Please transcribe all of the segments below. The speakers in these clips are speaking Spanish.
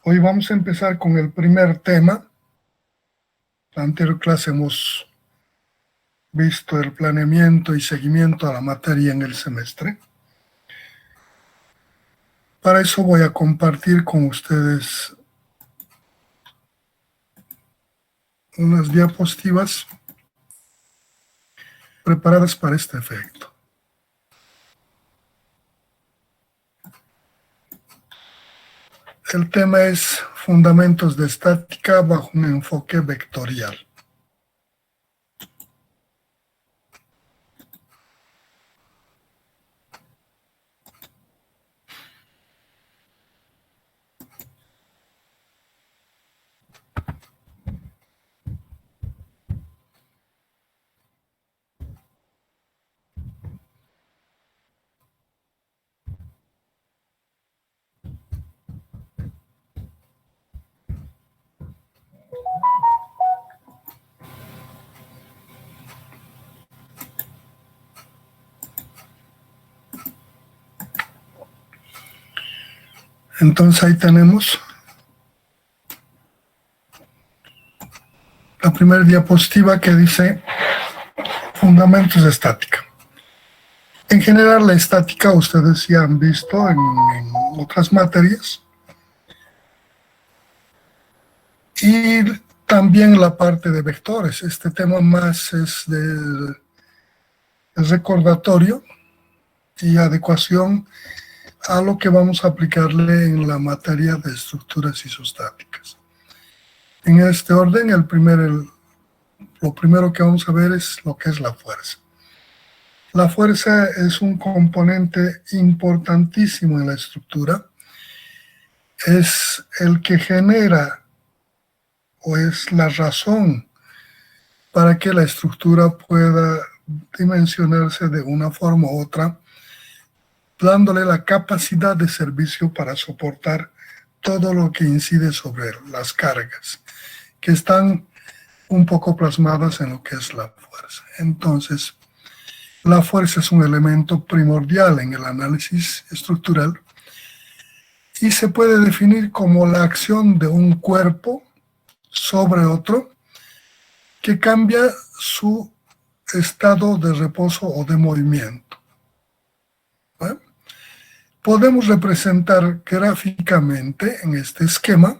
Hoy vamos a empezar con el primer tema. En la anterior clase hemos visto el planeamiento y seguimiento a la materia en el semestre. Para eso voy a compartir con ustedes unas diapositivas preparadas para este efecto. El tema es fundamentos de estática bajo un enfoque vectorial. Entonces ahí tenemos la primera diapositiva que dice fundamentos de estática. En general la estática ustedes ya han visto en otras materias y también la parte de vectores. Este tema más es de recordatorio y adecuación a lo que vamos a aplicarle en la materia de estructuras isostáticas. En este orden, lo primero que vamos a ver es lo que es la fuerza. La fuerza es un componente importantísimo en la estructura. Es el que genera o es la razón para que la estructura pueda dimensionarse de una forma u otra, dándole la capacidad de servicio para soportar todo lo que incide sobre las cargas, que están un poco plasmadas en lo que es la fuerza. Entonces, la fuerza es un elemento primordial en el análisis estructural y se puede definir como la acción de un cuerpo sobre otro que cambia su estado de reposo o de movimiento. ¿Bueno? Podemos representar gráficamente en este esquema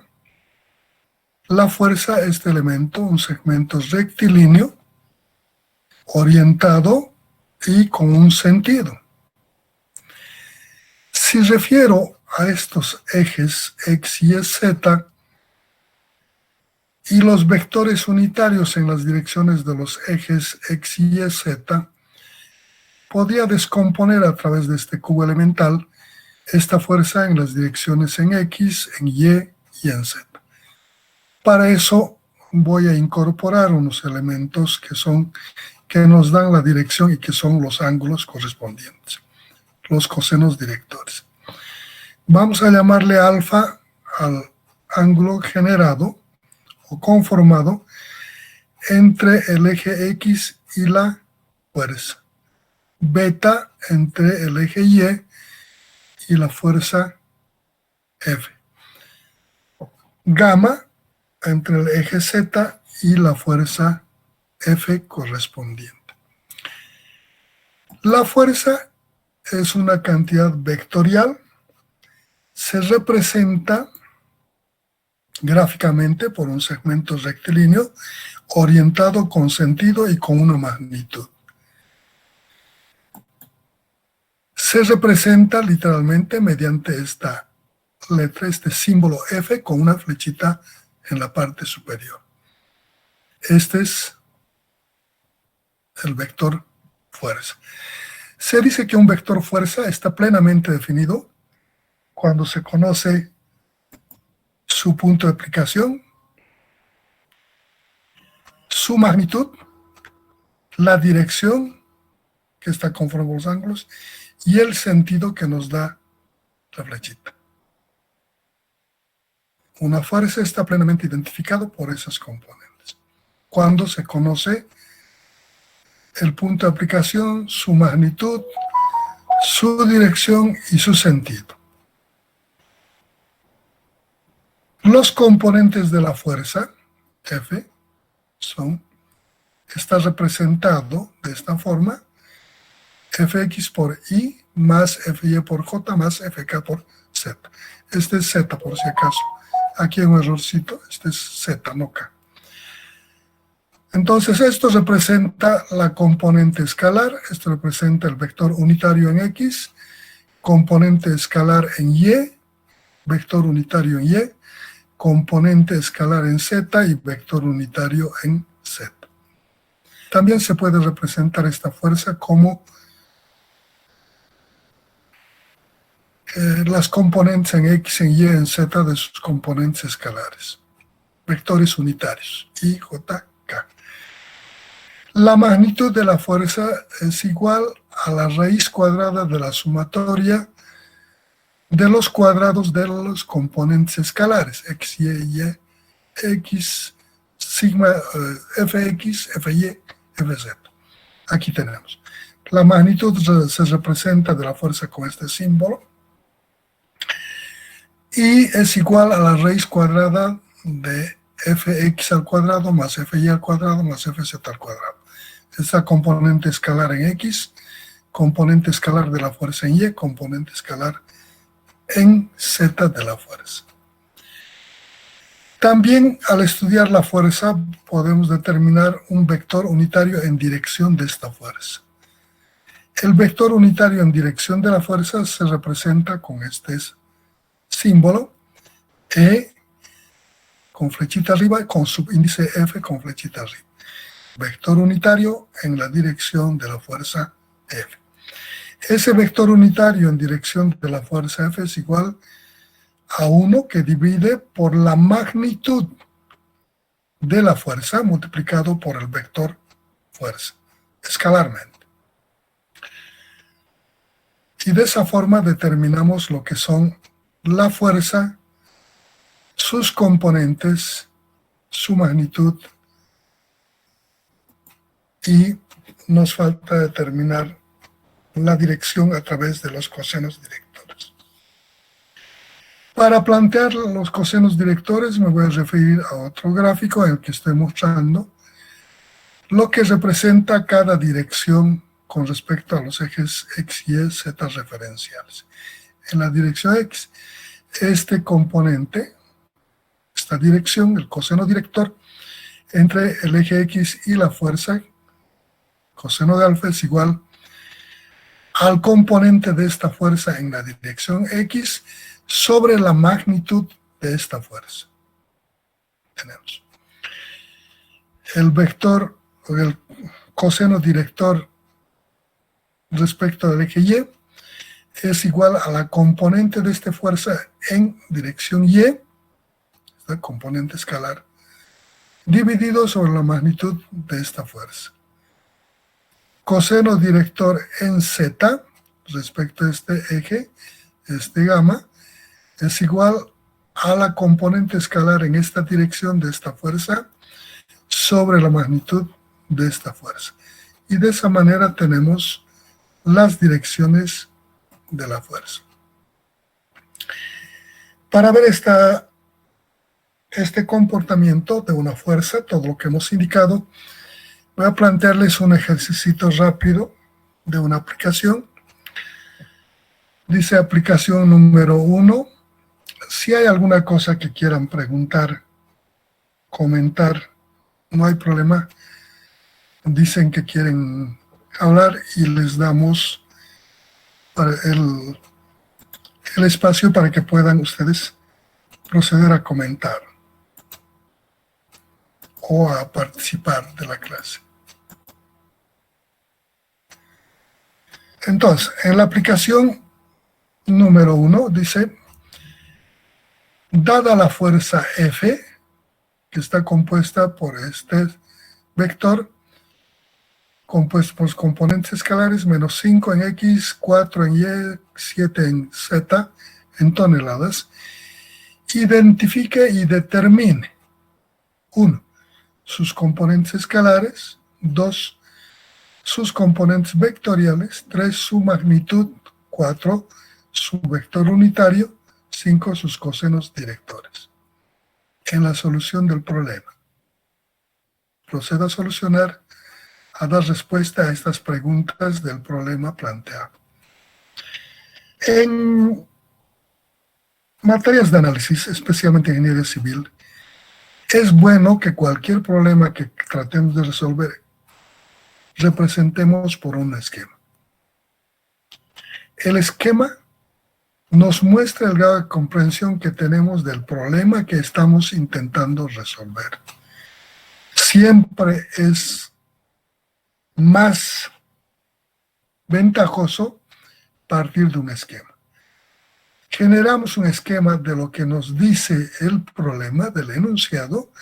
la fuerza, este elemento, un segmento rectilíneo, orientado y con un sentido. Si refiero a estos ejes X, Y, Z y los vectores unitarios en las direcciones de los ejes X, Y, Z, podría descomponer a través de este cubo elemental esta fuerza en las direcciones en X, en Y y en Z. Para eso voy a incorporar unos elementos que nos dan la dirección y que son los ángulos correspondientes, los cosenos directores. Vamos a llamarle alfa al ángulo generado o conformado entre el eje X y la fuerza, beta entre el eje y la fuerza F, gamma entre el eje Z y la fuerza F correspondiente. La fuerza es una cantidad vectorial, se representa gráficamente por un segmento rectilíneo orientado con sentido y con una magnitud. Se representa literalmente mediante esta letra, este símbolo F con una flechita en la parte superior. Este es el vector fuerza. Se dice que un vector fuerza está plenamente definido cuando se conoce su punto de aplicación, su magnitud, la dirección que está conforme a los ángulos y el sentido que nos da la flechita. Una fuerza está plenamente identificada por esos componentes. Cuando se conoce el punto de aplicación, su magnitud, su dirección y su sentido. Los componentes de la fuerza, F, está representado de esta forma, Fx por I más Fy por J más Fk por Z. Este es Z por si acaso. Aquí hay un errorcito, este es Z, no K. Entonces esto representa la componente escalar, esto representa el vector unitario en X, componente escalar en Y, vector unitario en Y, componente escalar en Z y vector unitario en Z. También se puede representar esta fuerza como las componentes en X, en Y, en Z de sus componentes escalares, vectores unitarios, I, J, K. La magnitud de la fuerza es igual a la raíz cuadrada de la sumatoria de los cuadrados de los componentes escalares, X, Y, X, sigma, Fx, Fy, Fz. Aquí tenemos. La magnitud se representa de la fuerza con este símbolo y es igual a la raíz cuadrada de Fx al cuadrado más Fy al cuadrado más Fz al cuadrado. Esta componente escalar en X, componente escalar de la fuerza en Y, componente escalar en Z de la fuerza. También al estudiar la fuerza podemos determinar un vector unitario en dirección de esta fuerza. El vector unitario en dirección de la fuerza se representa con este símbolo, E con flechita arriba, con subíndice F con flechita arriba. Vector unitario en la dirección de la fuerza F. Ese vector unitario en dirección de la fuerza F es igual a 1 que divide por la magnitud de la fuerza multiplicado por el vector fuerza, escalarmente. Y de esa forma determinamos lo que son la fuerza, sus componentes, su magnitud, y nos falta determinar la dirección a través de los cosenos directores. Para plantear los cosenos directores me voy a referir a otro gráfico en el que estoy mostrando lo que representa cada dirección con respecto a los ejes X, Y, Z referenciales. En la dirección X, este componente, esta dirección, el coseno director, entre el eje X y la fuerza, coseno de alfa es igual al componente de esta fuerza en la dirección X sobre la magnitud de esta fuerza. Tenemos el vector, o el coseno director respecto del eje Y es igual a la componente de esta fuerza en dirección Y, esta componente escalar, dividido sobre la magnitud de esta fuerza. Coseno director en Z, respecto a este eje, este gamma, es igual a la componente escalar en esta dirección de esta fuerza sobre la magnitud de esta fuerza. Y de esa manera tenemos las direcciones de la fuerza. Para ver este comportamiento de una fuerza, todo lo que hemos indicado, voy a plantearles un ejercicio rápido de una aplicación. Dice aplicación número 1. Si hay alguna cosa que quieran preguntar, comentar, no hay problema. Dicen que quieren hablar y les damos el espacio para que puedan ustedes proceder a comentar o a participar de la clase. Entonces, en la aplicación número 1 dice, dada la fuerza F, que está compuesta por este vector, compuesto por los componentes escalares, menos 5 en X, 4 en Y, 7 en Z, en toneladas, identifique y determine 1. Sus componentes escalares, 2. Sus componentes vectoriales, 3. Su magnitud, 4. Su vector unitario, 5. Sus cosenos directores. en la solución del problema. Procedo a solucionar, a dar respuesta a estas preguntas del problema planteado. En materias de análisis, especialmente en ingeniería civil, es bueno que cualquier problema que tratemos de resolver representemos por un esquema. El esquema nos muestra el grado de comprensión que tenemos del problema que estamos intentando resolver. Siempre es más ventajoso partir de un esquema. Generamos un esquema de lo que nos dice el problema, del enunciado,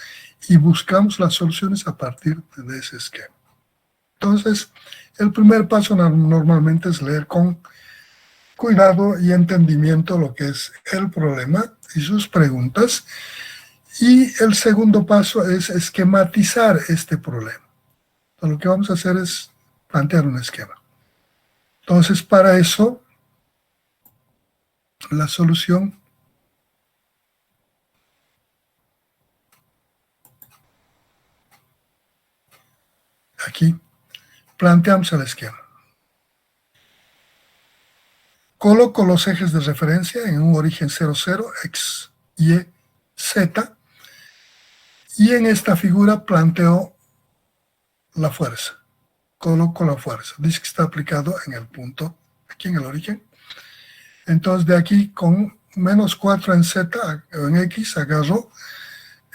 y buscamos las soluciones a partir de ese esquema. Entonces, el primer paso normalmente es leer con cuidado y entendimiento lo que es el problema y sus preguntas. Y el segundo paso es esquematizar este problema. Entonces, lo que vamos a hacer es plantear un esquema. Entonces, para eso, la solución aquí, planteamos el esquema. Coloco los ejes de referencia en un origen 0, 0, x, y, z, y en esta figura planteo la fuerza. Coloco la fuerza. Dice que está aplicado en el punto, aquí en el origen. Entonces de aquí con menos 4 en z, en x, agarro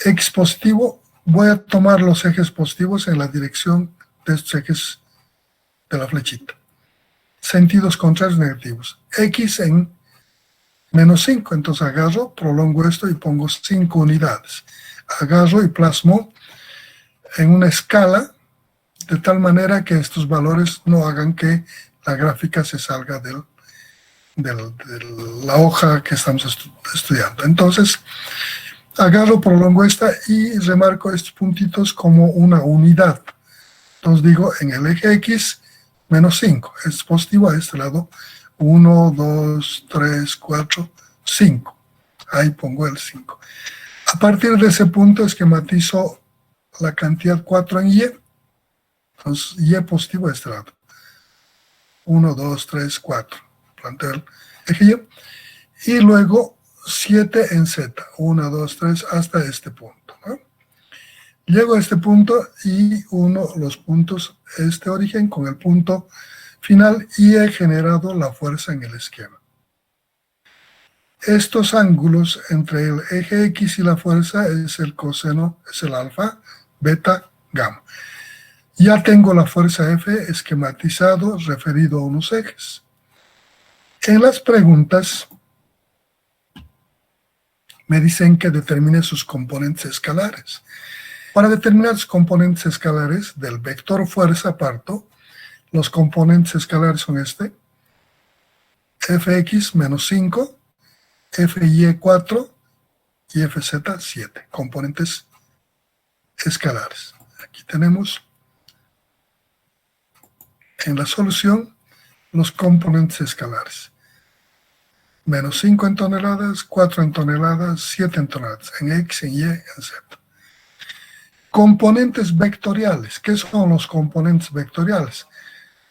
x positivo. Voy a tomar los ejes positivos en la dirección de estos ejes de la flechita. Sentidos contrarios negativos. X en menos 5, entonces agarro, prolongo esto y pongo 5 unidades. Agarro y plasmo en una escala de tal manera que estos valores no hagan que la gráfica se salga de la hoja que estamos estudiando. Entonces, agarro, prolongo esta y remarco estos puntitos como una unidad. Entonces digo, en el eje X, menos 5. Es positivo a este lado. 1, 2, 3, 4, 5. Ahí pongo el 5. A partir de ese punto esquematizo la cantidad 4 en Y. Entonces, Y positivo a este lado. 1, 2, 3, 4. Planteo el eje Y. Y luego 7 en Z. 1, 2, 3 hasta este punto, ¿no? Llego a este punto y uno los puntos, este origen con el punto final y he generado la fuerza en el esquema. Estos ángulos entre el eje X y la fuerza es el coseno, es el alfa, beta, gamma. Ya tengo la fuerza F esquematizado referido a unos ejes. En las preguntas me dicen que determine sus componentes escalares. Para determinar los componentes escalares del vector fuerza parto, los componentes escalares son este, Fx menos 5, Fy 4 y Fz 7, componentes escalares. Aquí tenemos en la solución los componentes escalares. Menos 5 en toneladas, 4 en toneladas, 7 en toneladas, en X, en Y, en Z. Componentes vectoriales. ¿Qué son los componentes vectoriales?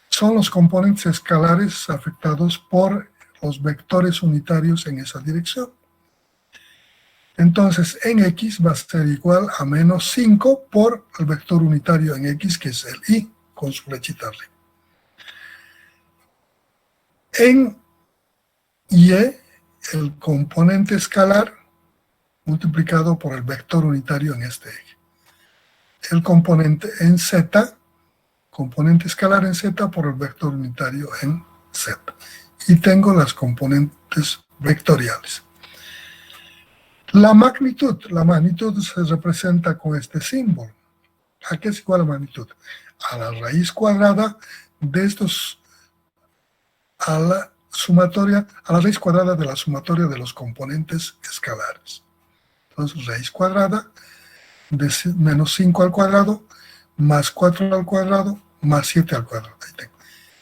Son los componentes escalares afectados por los vectores unitarios en esa dirección. Entonces, en X va a ser igual a menos 5 por el vector unitario en X, que es el Y, con su flechita arriba. En Y, el componente escalar multiplicado por el vector unitario en este eje. El componente en Z, componente escalar en Z por el vector unitario en Z. Y tengo las componentes vectoriales. La magnitud se representa con este símbolo. ¿A qué es igual la magnitud? A la raíz cuadrada de estos, a la raíz cuadrada de la sumatoria de los componentes escalares. Entonces, raíz cuadrada de menos 5 al cuadrado, más 4 al cuadrado, más 7 al cuadrado. Ahí tengo.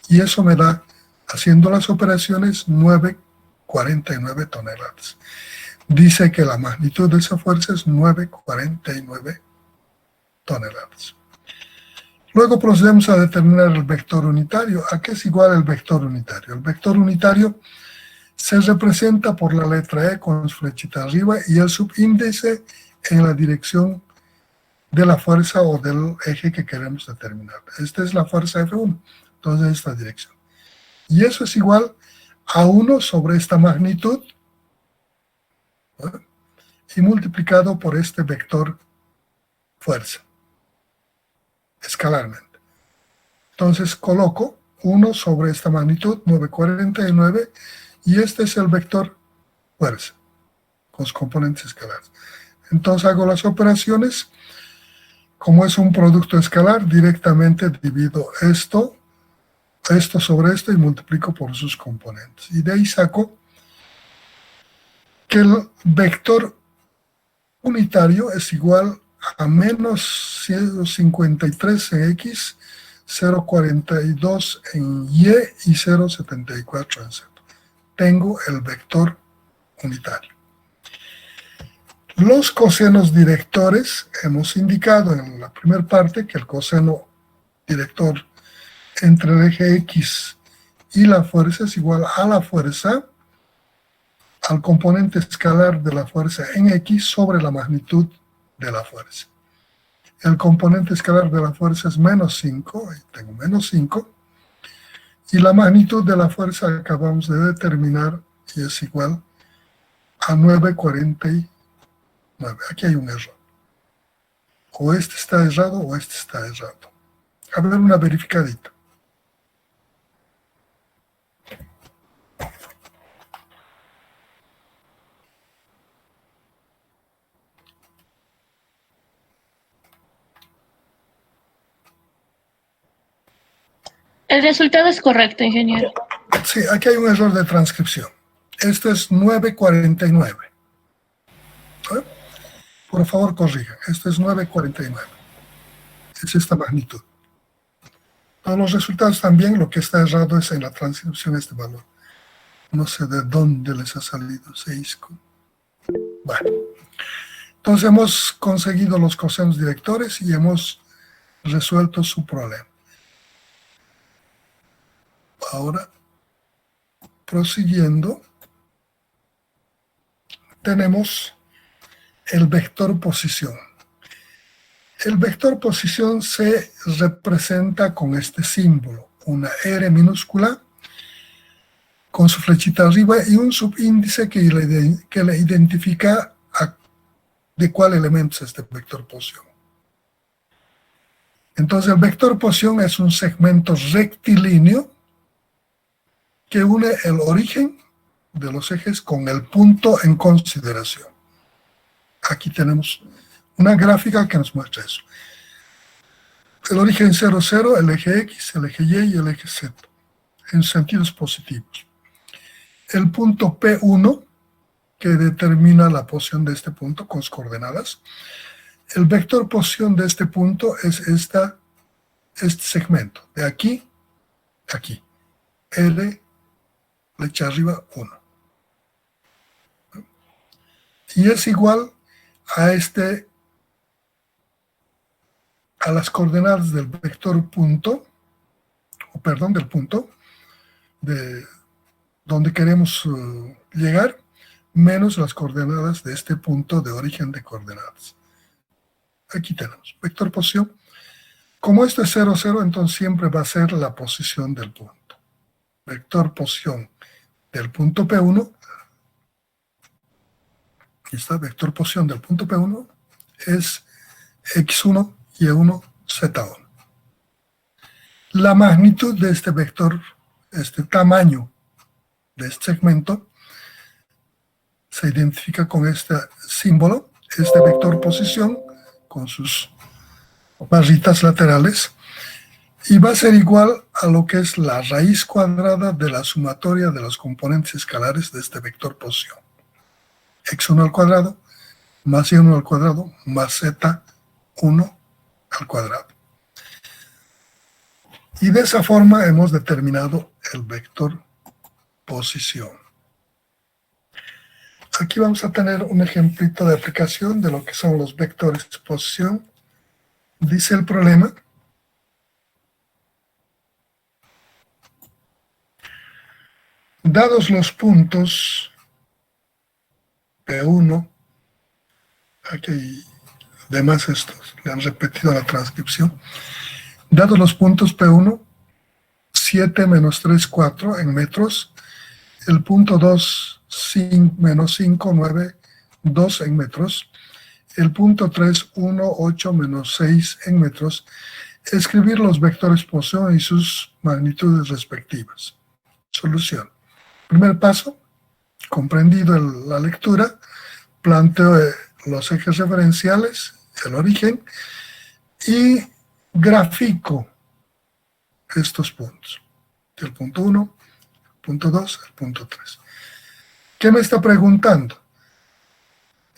Y eso me da, haciendo las operaciones, 9,49 toneladas. dice que la magnitud de esa fuerza es 9,49 toneladas. Luego procedemos a determinar el vector unitario. ¿A qué es igual el vector unitario? El vector unitario se representa por la letra E con su flechita arriba y el subíndice en la dirección de la fuerza o del eje que queremos determinar. Esta es la fuerza F1, entonces esta dirección. Y eso es igual a 1 sobre esta magnitud, ¿no?, y multiplicado por este vector fuerza, escalarmente. Entonces coloco 1 sobre esta magnitud, 9,49, y este es el vector fuerza, con sus componentes escalares. Entonces hago las operaciones. Como es un producto escalar, directamente divido esto sobre esto y multiplico por sus componentes. Y de ahí saco que el vector unitario es igual a menos 0,53 en X, 0,42 en Y y 0,74 en Z. Tengo el vector unitario. Los cosenos directores, hemos indicado en la primera parte que el coseno director entre el eje X y la fuerza es igual a la fuerza, al componente escalar de la fuerza en X sobre la magnitud de la fuerza. El componente escalar de la fuerza es menos 5, tengo menos 5, y la magnitud de la fuerza acabamos de determinar y es igual a 9,49. Aquí hay un error. O este está errado o este está errado. A ver, una verificadita. El resultado es correcto, ingeniero. Sí, aquí hay un error de transcripción. Este es 9,49. ¿Eh? Por favor, corrijan. Este es 9,49. Es esta magnitud. Para los resultados también, lo que está errado es en la transcripción este valor. No sé de dónde les ha salido 6. Bueno, entonces hemos conseguido los cosenos directores y hemos resuelto su problema. Ahora, prosiguiendo, tenemos el vector posición. El vector posición se representa con este símbolo, una R minúscula con su flechita arriba y un subíndice que le identifica de cuál elemento es este vector posición. Entonces el vector posición es un segmento rectilíneo que une el origen de los ejes con el punto en consideración. Aquí tenemos una gráfica que nos muestra eso. El origen 0, 0, el eje X, el eje Y y el eje Z, en sentidos positivos. El punto P1, que determina la posición de este punto con sus coordenadas. El vector posición de este punto es este segmento, de aquí a aquí. L, flecha arriba, 1. Y es igual a las coordenadas del vector punto, del punto de donde queremos llegar, menos las coordenadas de este punto de origen de coordenadas. Aquí tenemos vector posición. Como esto es 0, 0, entonces siempre va a ser la posición del punto. Vector posición del punto P1, aquí está, vector posición del punto P1 es X1, Y1, Z1. La magnitud de este vector, este tamaño de este segmento, se identifica con este símbolo, este vector posición, con sus barritas laterales, y va a ser igual a lo que es la raíz cuadrada de la sumatoria de los componentes escalares de este vector posición. X1 al cuadrado, más Y1 al cuadrado, más Z1 al cuadrado. Y de esa forma hemos determinado el vector posición. Aquí vamos a tener un ejemplito de aplicación de lo que son los vectores de posición. Dice el problema: dados los puntos P1, aquí hay demás estos, le han repetido la transcripción. Dados los puntos P1, 7 menos 3, 4 en metros. El punto 2, menos 5, 9, 2 en metros. El punto 3, 1, 8 menos 6 en metros. Escribir los vectores posición y sus magnitudes respectivas. Solución. Primer paso, comprendido la lectura, planteo los ejes referenciales, el origen, y grafico estos puntos. El punto 1, el punto 2, el punto 3. ¿Qué me está preguntando?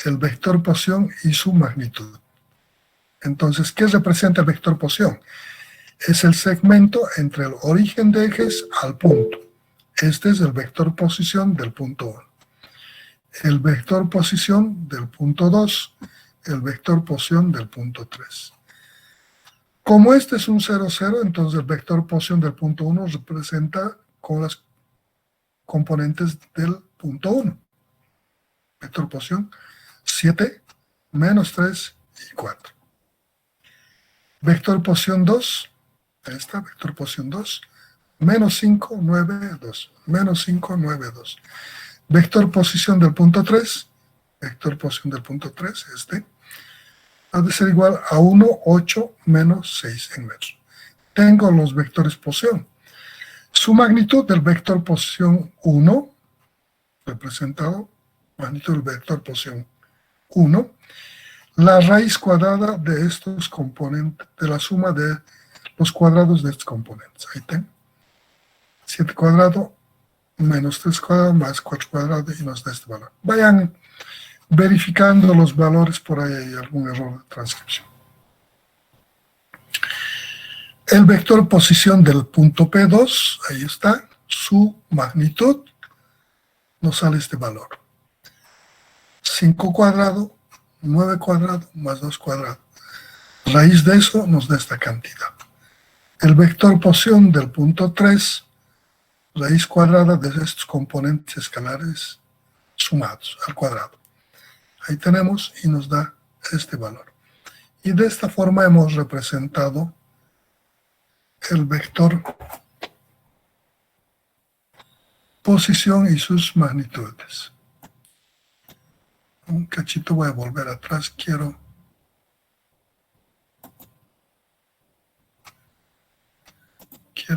El vector posición y su magnitud. Entonces, ¿qué representa el vector posición? Es el segmento entre el origen de ejes al punto. Este es el vector posición del punto 1. El vector posición del punto 2, el vector posición del punto 3. Como este es un 0, 0, entonces el vector posición del punto 1 representa con las componentes del punto 1. Vector posición 7, menos 3 y 4. Vector posición 2, ahí está, vector posición 2, menos 5, 9, 2, menos 5, 9, 2. Vector posición del punto 3, vector posición del punto 3, este, ha de ser igual a 1, 8, menos 6 en metros. Tengo los vectores posición. Su magnitud del vector posición 1, representado, magnitud del vector posición 1, la raíz cuadrada de estos componentes, de la suma de los cuadrados de estos componentes. Ahí tengo. 7 cuadrado menos 3 cuadrado más 4 cuadrado y nos da este valor. Vayan verificando los valores, por ahí hay algún error de transcripción. El vector posición del punto P2, ahí está, su magnitud, nos sale este valor. 5 cuadrado, 9 cuadrado, más 2 cuadrado. Raíz de eso nos da esta cantidad. El vector posición del punto 3, raíz cuadrada de estos componentes escalares sumados al cuadrado. Ahí tenemos y nos da este valor. Y de esta forma hemos representado el vector posición y sus magnitudes. Un cachito voy a volver atrás, quiero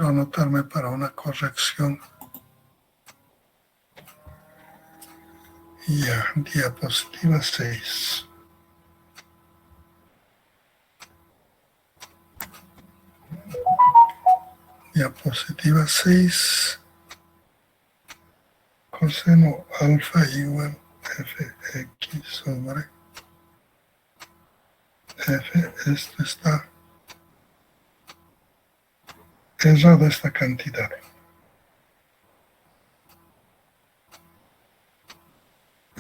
anotarme para una corrección. Ya, diapositiva 6. Diapositiva 6. Coseno alfa igual fx sobre f. Esto está errada esta cantidad.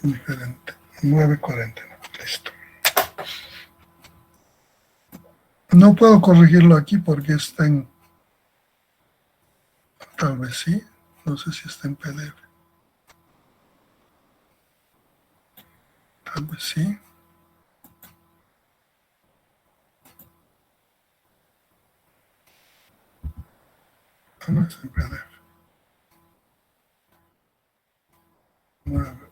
Diferente. 9,49. Listo. No puedo corregirlo aquí porque está en... Tal vez sí. No sé si está en PDF. Tal vez sí. No es en PDF. 9,49.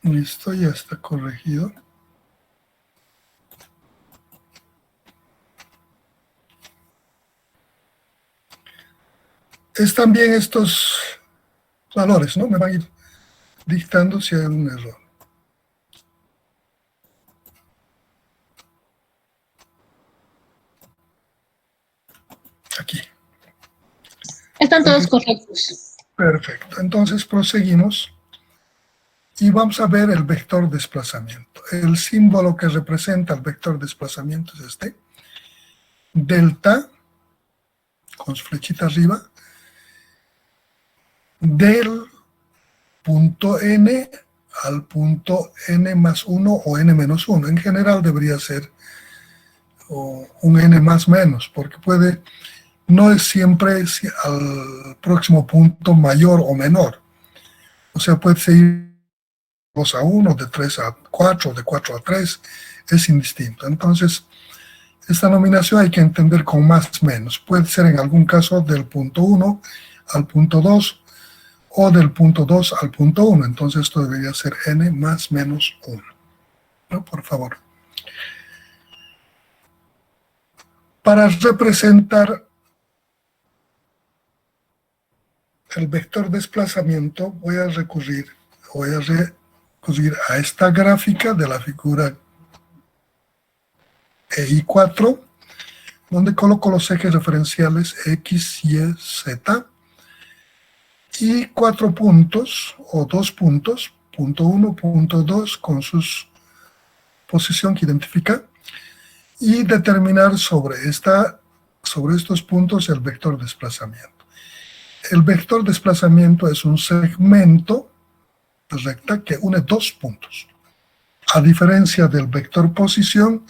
Listo, ya está corregido. Están bien estos valores, ¿no? Me van a ir dictando si hay algún error. Aquí. Están todos Entonces, correctos. perfecto. Entonces proseguimos y vamos a ver el vector desplazamiento. El símbolo que representa el vector desplazamiento es este. Delta, con su flechita arriba, del punto n al punto n más 1 o n menos 1. En general debería ser un n más menos, porque no es siempre al próximo punto mayor o menor. O sea, puede ser 2 a 1, de 3 a 4, de 4 a 3, es indistinto. Entonces, esta nominación hay que entender con más menos. Puede ser en algún caso del punto 1 al punto 2 o del punto 2 al punto 1. Entonces, esto debería ser n más menos 1. ¿No? Por favor. Para representar el vector desplazamiento, voy a recurrir a esta gráfica de la figura EI4, donde coloco los ejes referenciales X, Y, Z, y 4 puntos, o 2 puntos, punto 1, punto 2, con su posición que identifica, y determinar sobre estos puntos el vector desplazamiento. El vector desplazamiento es un segmento de recta que une 2 puntos. A diferencia del vector posición,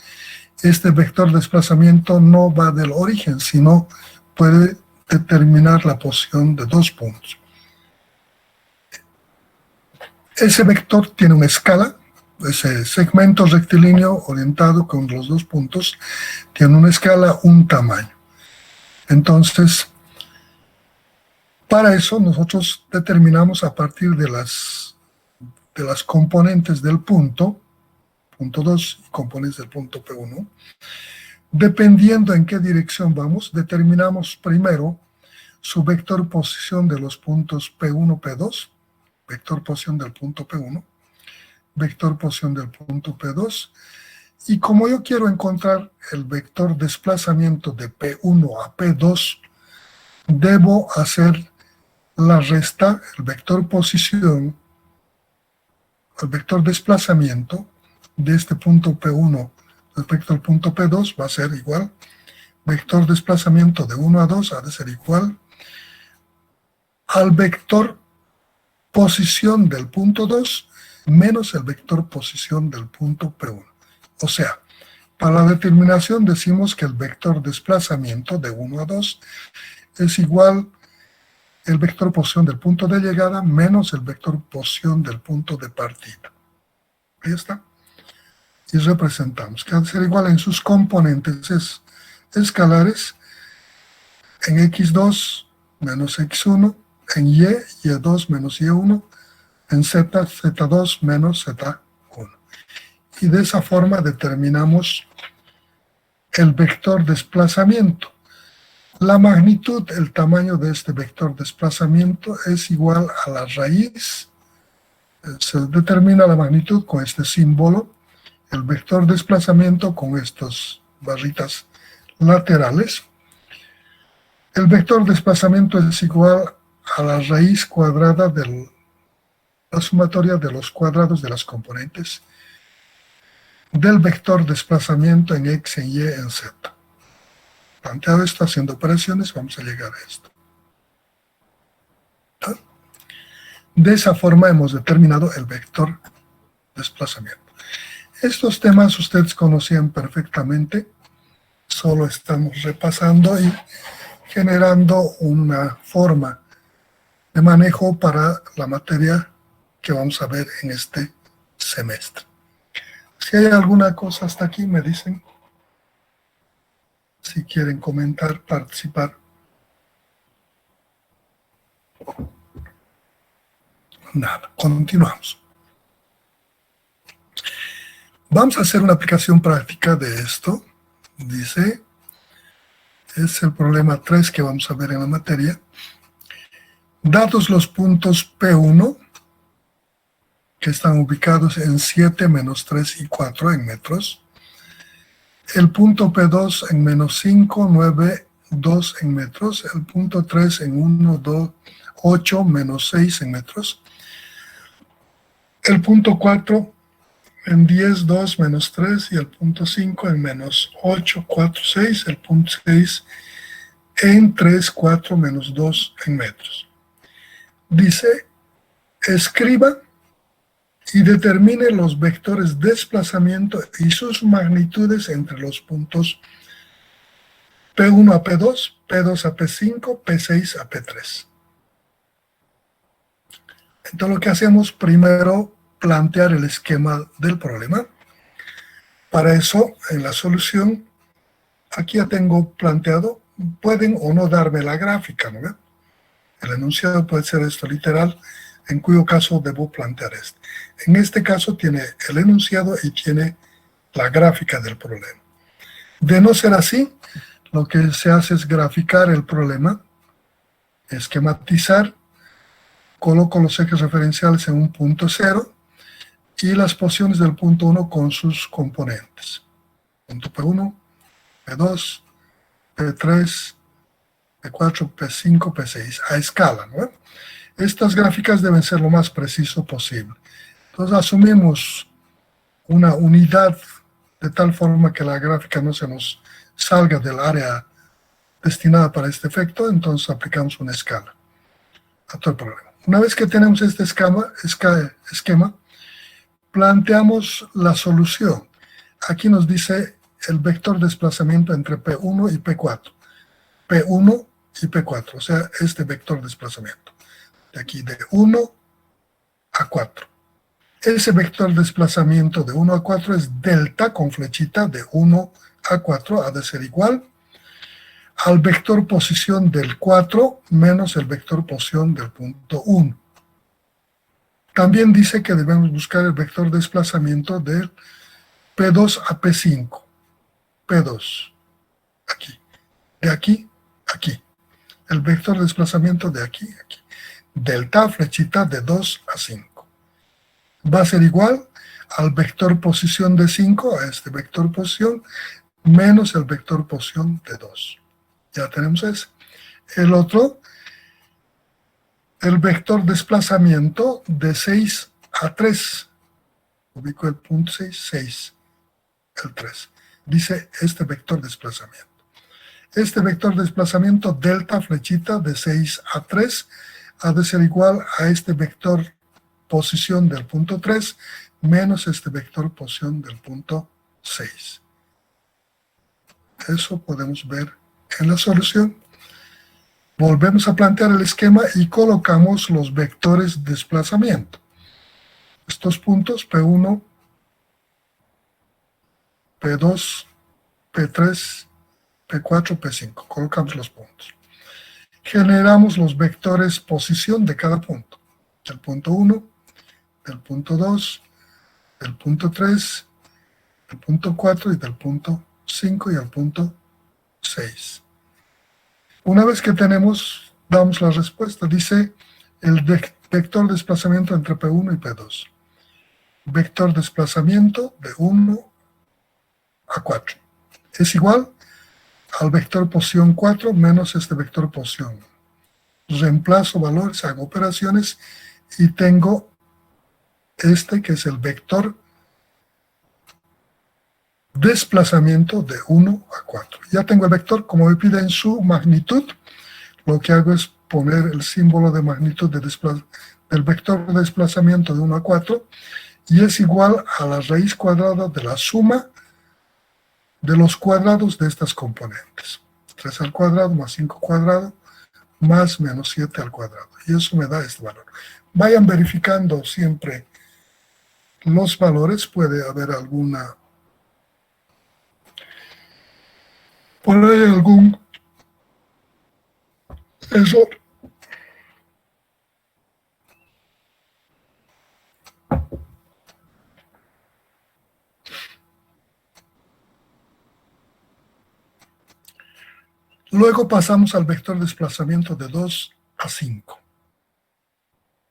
este vector desplazamiento no va del origen, sino puede determinar la posición de 2 puntos. Ese vector tiene una escala, ese segmento rectilíneo orientado con los 2 puntos, tiene una escala, un tamaño. Entonces, para eso nosotros determinamos a partir de las componentes del punto 2 y componentes del punto P1, dependiendo en qué dirección vamos, determinamos primero su vector posición de los puntos P1, P2, vector posición del punto P1, vector posición del punto P2, y como yo quiero encontrar el vector desplazamiento de P1 a P2, debo hacer la resta, el vector posición, el vector desplazamiento de este punto P1 respecto al punto P2 va a ser igual, vector desplazamiento de 1 a 2 ha de ser igual al vector posición del punto 2 menos el vector posición del punto P1. O sea, para la determinación decimos que el vector desplazamiento de 1 a 2 es igual el vector posición del punto de llegada menos el vector posición del punto de partida. Ahí está. Y representamos que al ser igual en sus componentes escalares, en x2 menos x1, en y, y2 menos y1, en z, z2 menos z1. Y de esa forma determinamos el vector desplazamiento. La magnitud, el tamaño de este vector desplazamiento es igual a la raíz. Se determina la magnitud con este símbolo, el vector desplazamiento con estas barritas laterales. El vector desplazamiento es igual a la raíz cuadrada de la sumatoria de los cuadrados de las componentes del vector desplazamiento en x, en y, en z. Planteado esto, haciendo operaciones, vamos a llegar a esto. De esa forma hemos determinado el vector desplazamiento. Estos temas ustedes conocían perfectamente, solo estamos repasando y generando una forma de manejo para la materia que vamos a ver en este semestre. Si hay alguna cosa hasta aquí, me dicen. Si quieren comentar, participar. Nada, continuamos. Vamos a hacer una aplicación práctica de esto. Dice, es el problema 3 que vamos a ver en la materia. Dados los puntos P1, que están ubicados en 7, menos 3 y 4 en metros. El punto P2 en menos 5, 9, 2 en metros. El punto 3 en 1, 2, 8, menos 6 en metros. El punto 4 en 10, 2, menos 3. Y el punto 5 en menos 8, 4, 6. El punto 6 en 3, 4, menos 2 en metros. Dice, escriba y determine los vectores de desplazamiento y sus magnitudes entre los puntos P1 a P2, P2 a P5, P6 a P3. Entonces lo que hacemos primero, plantear el esquema del problema. Para eso, en la solución, aquí ya tengo planteado, pueden o no darme la gráfica, ¿no? El enunciado puede ser esto literal, en cuyo caso debo plantear esto. En este caso tiene el enunciado y tiene la gráfica del problema. De no ser así, lo que se hace es graficar el problema, esquematizar, coloco los ejes referenciales en un punto 0 y las posiciones del punto 1 con sus componentes. Punto P1, P2, P3, P4, P5, P6, a escala, ¿no? Estas gráficas deben ser lo más preciso posible. Entonces asumimos una unidad de tal forma que la gráfica no se nos salga del área destinada para este efecto, entonces aplicamos una escala a todo el problema. Una vez que tenemos este esquema, planteamos la solución. Aquí nos dice el vector de desplazamiento entre P1 y P4. P1 y P4, o sea, este vector de desplazamiento. De aquí de 1 a 4. Ese vector de desplazamiento de 1 a 4 es delta con flechita de 1 a 4, ha de ser igual al vector posición del 4 menos el vector posición del punto 1. También dice que debemos buscar el vector de desplazamiento del P2 a P5. P2, aquí. De aquí, aquí. El vector de desplazamiento de aquí, aquí. Delta flechita de 2 a 5. Va a ser igual al vector posición de 5, a este vector posición, menos el vector posición de 2. Ya tenemos ese. El otro, el vector desplazamiento de 6 a 3. Ubico el punto 6, 6, el 3. Dice este vector desplazamiento. Este vector desplazamiento delta flechita de 6 a 3 ha de ser igual a este vector posición del punto 3 menos este vector posición del punto 6. Eso podemos ver en la solución. Volvemos a plantear el esquema y colocamos los vectores de desplazamiento. Estos puntos P1, P2, P3, P4, P5. Colocamos los puntos. Generamos los vectores posición de cada punto. Del punto 1, del punto 2, del punto 3, del punto 4 y del punto 5 y al punto 6. Una vez que tenemos, damos la respuesta. Dice el vector de desplazamiento entre P1 y P2. Vector de desplazamiento de 1 a 4. Es igual al vector posición 4 menos este vector posición. Reemplazo valores, hago operaciones y tengo este que es el vector desplazamiento de 1 a 4. Ya tengo el vector, como me pide en su magnitud, lo que hago es poner el símbolo de magnitud del vector de desplazamiento de 1 a 4 y es igual a la raíz cuadrada de la suma de los cuadrados de estas componentes. 3 al cuadrado más 5 cuadrado más menos 7 al cuadrado. Y eso me da este valor. Vayan verificando siempre los valores. Puede haber alguna... por ahí algún error. Luego pasamos al vector desplazamiento de 2 a 5.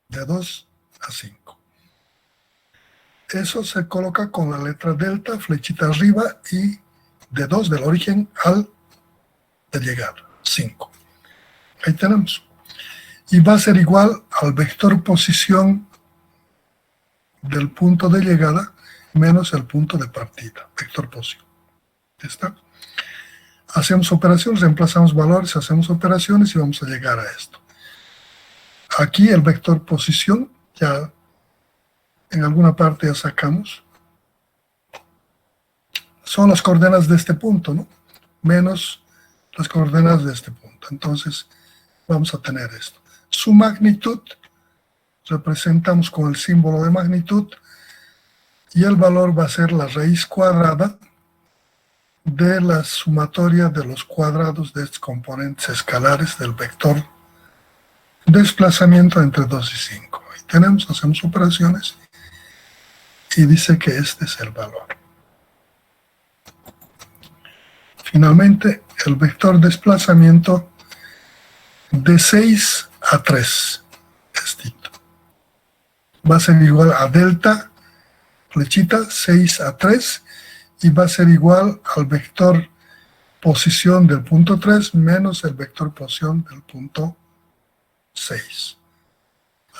De 2 a 5. Eso se coloca con la letra delta, flechita arriba y de 2 del origen al de llegada, 5. Ahí tenemos. Y va a ser igual al vector posición del punto de llegada menos el punto de partida, vector posición. ¿Ya está? Hacemos operaciones, reemplazamos valores, hacemos operaciones y vamos a llegar a esto. Aquí el vector posición, ya en alguna parte ya sacamos, son las coordenadas de este punto, ¿no? Menos las coordenadas de este punto. Entonces, vamos a tener esto. Su magnitud, representamos con el símbolo de magnitud, y el valor va a ser la raíz cuadrada de la sumatoria de los cuadrados de estos componentes escalares del vector desplazamiento entre 2 y 5. Ahí tenemos, hacemos operaciones y dice que este es el valor. Finalmente, el vector desplazamiento de 6 a 3, estito, va a ser igual a delta, flechita, 6 a 3, y va a ser igual al vector posición del punto 3 menos el vector posición del punto 6.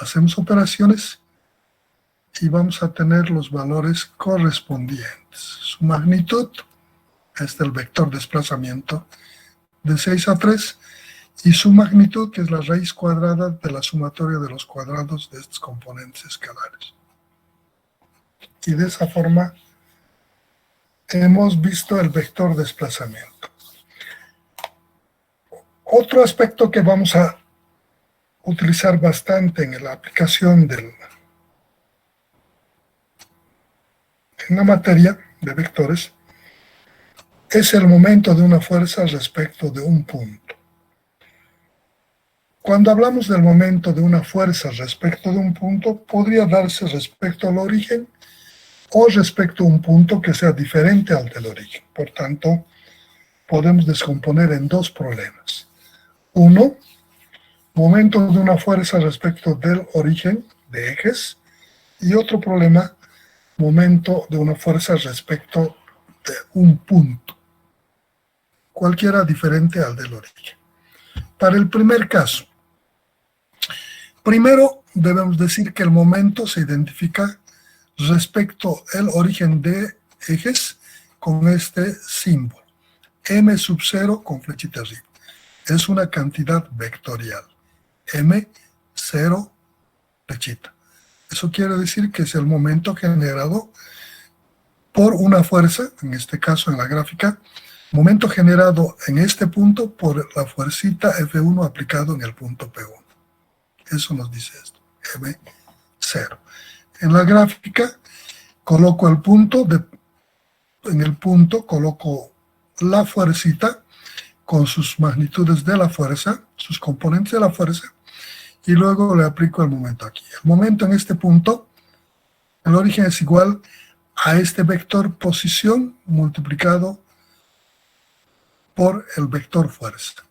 Hacemos operaciones y vamos a tener los valores correspondientes. Su magnitud es del vector desplazamiento de 6 a 3 y su magnitud, que es la raíz cuadrada de la sumatoria de los cuadrados de estos componentes escalares. Y de esa forma hemos visto el vector desplazamiento. Otro aspecto que vamos a utilizar bastante en la aplicación en la materia de vectores es el momento de una fuerza respecto de un punto. Cuando hablamos del momento de una fuerza respecto de un punto, podría darse respecto al origen o respecto a un punto que sea diferente al del origen. Por tanto, podemos descomponer en dos problemas. Uno, momento de una fuerza respecto del origen de ejes, y otro problema, momento de una fuerza respecto de un punto, cualquiera diferente al del origen. Para el primer caso, primero debemos decir que el momento se identifica respecto al origen de ejes con este símbolo, m sub 0 con flechita arriba. Es una cantidad vectorial, m, 0, flechita. Eso quiere decir que es el momento generado por una fuerza, en este caso en la gráfica, momento generado en este punto por la fuercita F1 aplicado en el punto P1. Eso nos dice esto, M0. En la gráfica coloco el punto, en el punto coloco la fuercita con sus magnitudes de la fuerza, sus componentes de la fuerza, y luego le aplico el momento aquí. El momento en este punto, el origen es igual a este vector posición multiplicado por el vector fuerza.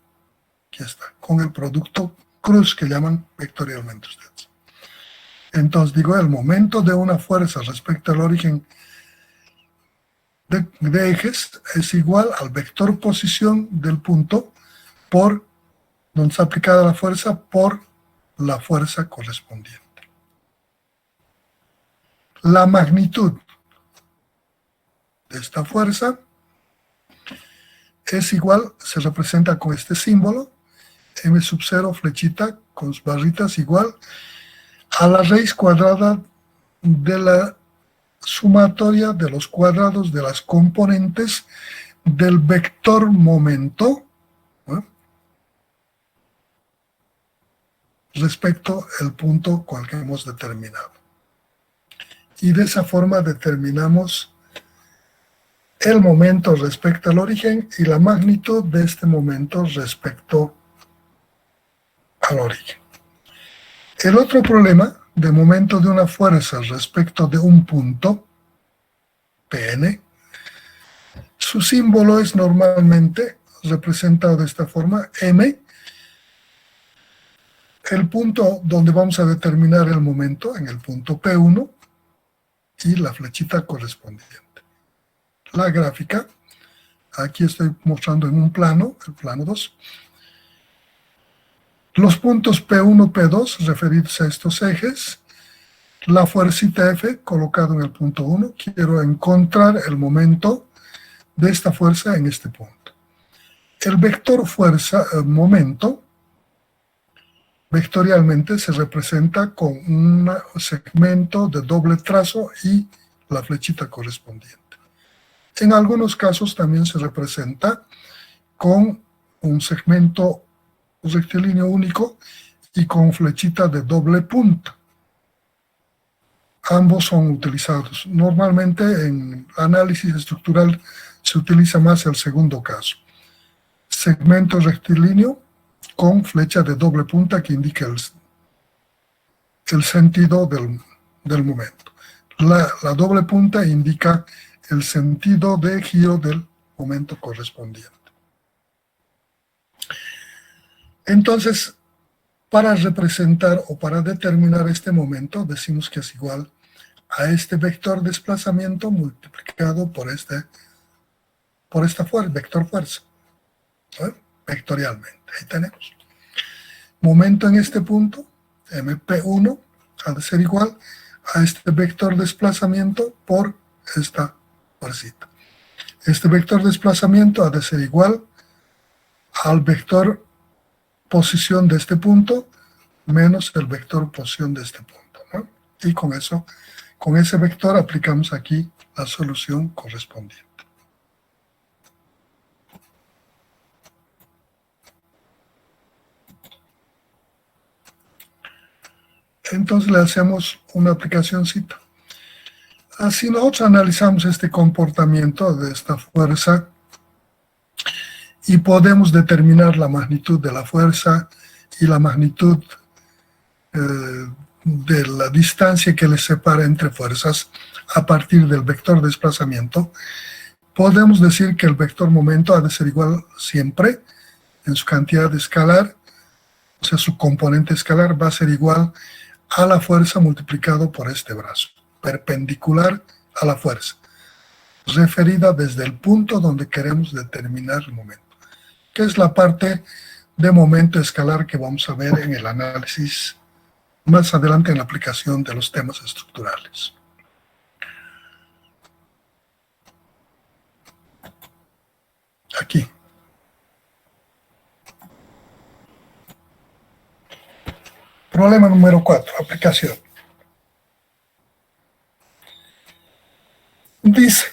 Aquí está, con el producto cruz que llaman vectorialmente ustedes. Entonces digo, el momento de una fuerza respecto al origen de ejes es igual al vector posición del punto por donde está aplicada la fuerza por la fuerza correspondiente. La magnitud de esta fuerza es igual, se representa con este símbolo, m sub 0 flechita con sus barritas igual a la raíz cuadrada de la sumatoria de los cuadrados de las componentes del vector momento, ¿no?, respecto al punto con el que hemos determinado. Y de esa forma determinamos el momento respecto al origen y la magnitud de este momento respecto al origen. El otro problema de momento de una fuerza respecto de un punto, Pn, su símbolo es normalmente representado de esta forma, M, el punto donde vamos a determinar el momento, en el punto P1, y la flechita correspondiente. La gráfica, aquí estoy mostrando en un plano, el plano 2. Los puntos P1, P2 referidos a estos ejes, la fuercita F colocado en el punto 1, quiero encontrar el momento de esta fuerza en este punto. El vector fuerza, momento, vectorialmente se representa con un segmento de doble trazo y la flechita correspondiente. En algunos casos también se representa con un segmento rectilíneo único y con flechita de doble punta. Ambos son utilizados. Normalmente en análisis estructural se utiliza más el segundo caso. Segmento rectilíneo con flecha de doble punta que indica el sentido del momento. La doble punta indica el sentido de giro del momento correspondiente. Entonces, para representar o para determinar este momento, decimos que es igual a este vector desplazamiento multiplicado por esta fuerza, vector fuerza, ¿sí? Vectorialmente. Ahí tenemos. Momento en este punto, MP1, ha de ser igual a este vector desplazamiento por esta fuercita. Este vector desplazamiento ha de ser igual al vector posición de este punto menos el vector posición de este punto, ¿no? Y con eso, con ese vector aplicamos aquí la solución correspondiente. Entonces le hacemos una aplicacióncita. Así nosotros analizamos este comportamiento de esta fuerza y podemos determinar la magnitud de la fuerza y la magnitud de la distancia que les separa entre fuerzas a partir del vector desplazamiento. Podemos decir que el vector momento ha de ser igual siempre en su cantidad escalar, o sea, su componente escalar va a ser igual a la fuerza multiplicado por este brazo, perpendicular a la fuerza, referida desde el punto donde queremos determinar el momento, que es la parte de momento escalar que vamos a ver en el análisis más adelante en la aplicación de los temas estructurales. Aquí. Problema número 4, aplicación. Dice,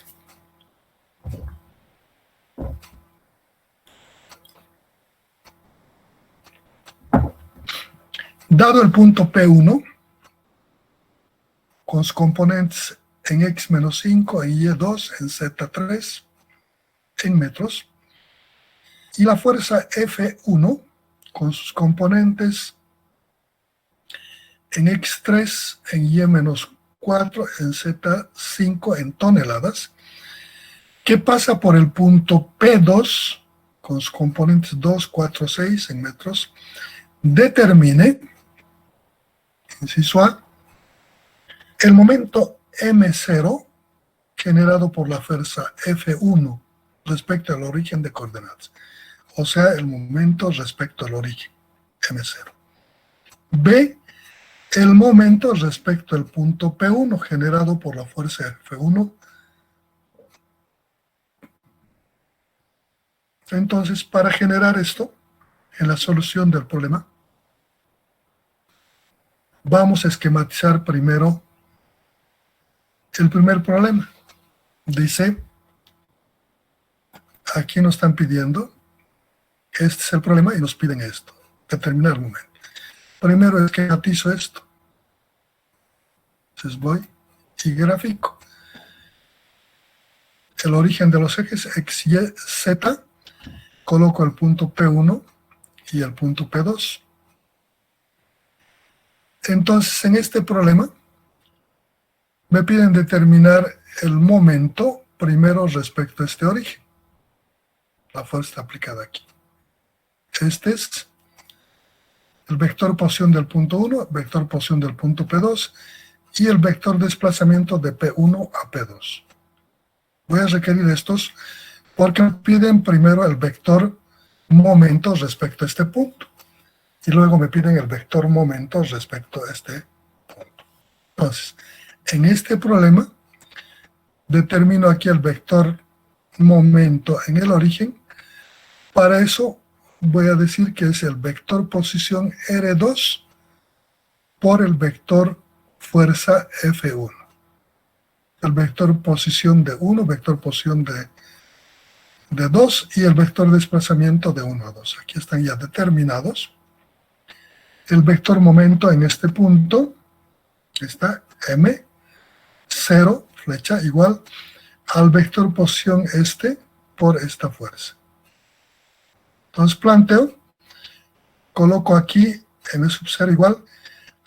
dado el punto P1, con sus componentes en x-5, en y2, en z3, en metros, y la fuerza F1, con sus componentes en x3, en y-4, en z5, en toneladas, que pasa por el punto P2, con sus componentes 2, 4, 6, en metros, determine, inciso A, el momento M0 generado por la fuerza F1 respecto al origen de coordenadas, o sea, el momento respecto al origen, M0. B, el momento respecto al punto P1 generado por la fuerza F1. Entonces, para generar esto, en la solución del problema, vamos a esquematizar primero el primer problema. Dice, aquí nos están pidiendo, este es el problema y nos piden esto, determinar el momento. Primero esquematizo esto. Entonces voy y gráfico. El origen de los ejes X, Y, Z, coloco el punto P1 y el punto P2. Entonces, en este problema, me piden determinar el momento primero respecto a este origen. La fuerza está aplicada aquí. Este es el vector posición del punto 1, vector posición del punto P2 y el vector desplazamiento de P1 a P2. Voy a requerir estos porque me piden primero el vector momento respecto a este punto y luego me piden el vector momento respecto a este punto. Entonces, en este problema determino aquí el vector momento en el origen. Para eso voy a decir que es el vector posición R2 por el vector fuerza F1. El vector posición de 1, vector posición de 2 y el vector desplazamiento de 1 a 2. Aquí están ya determinados. El vector momento en este punto está M, 0, flecha, igual al vector posición este por esta fuerza. Entonces planteo, coloco aquí M sub 0 igual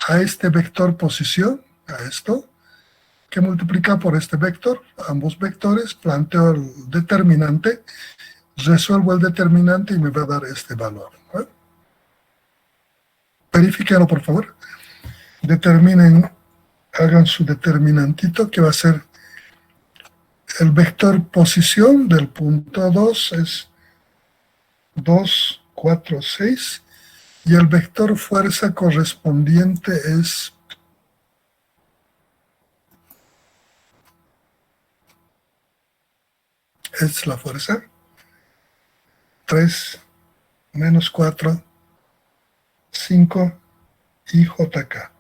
a este vector posición, a esto, que multiplica por este vector, ambos vectores, planteo el determinante, resuelvo el determinante y me va a dar este valor. Verifíquenlo, por favor. Determinen, hagan su determinantito, que va a ser el vector posición del punto 2, es 2, 4, 6, y el vector fuerza correspondiente es la fuerza, 3, menos 4, 5 y JK.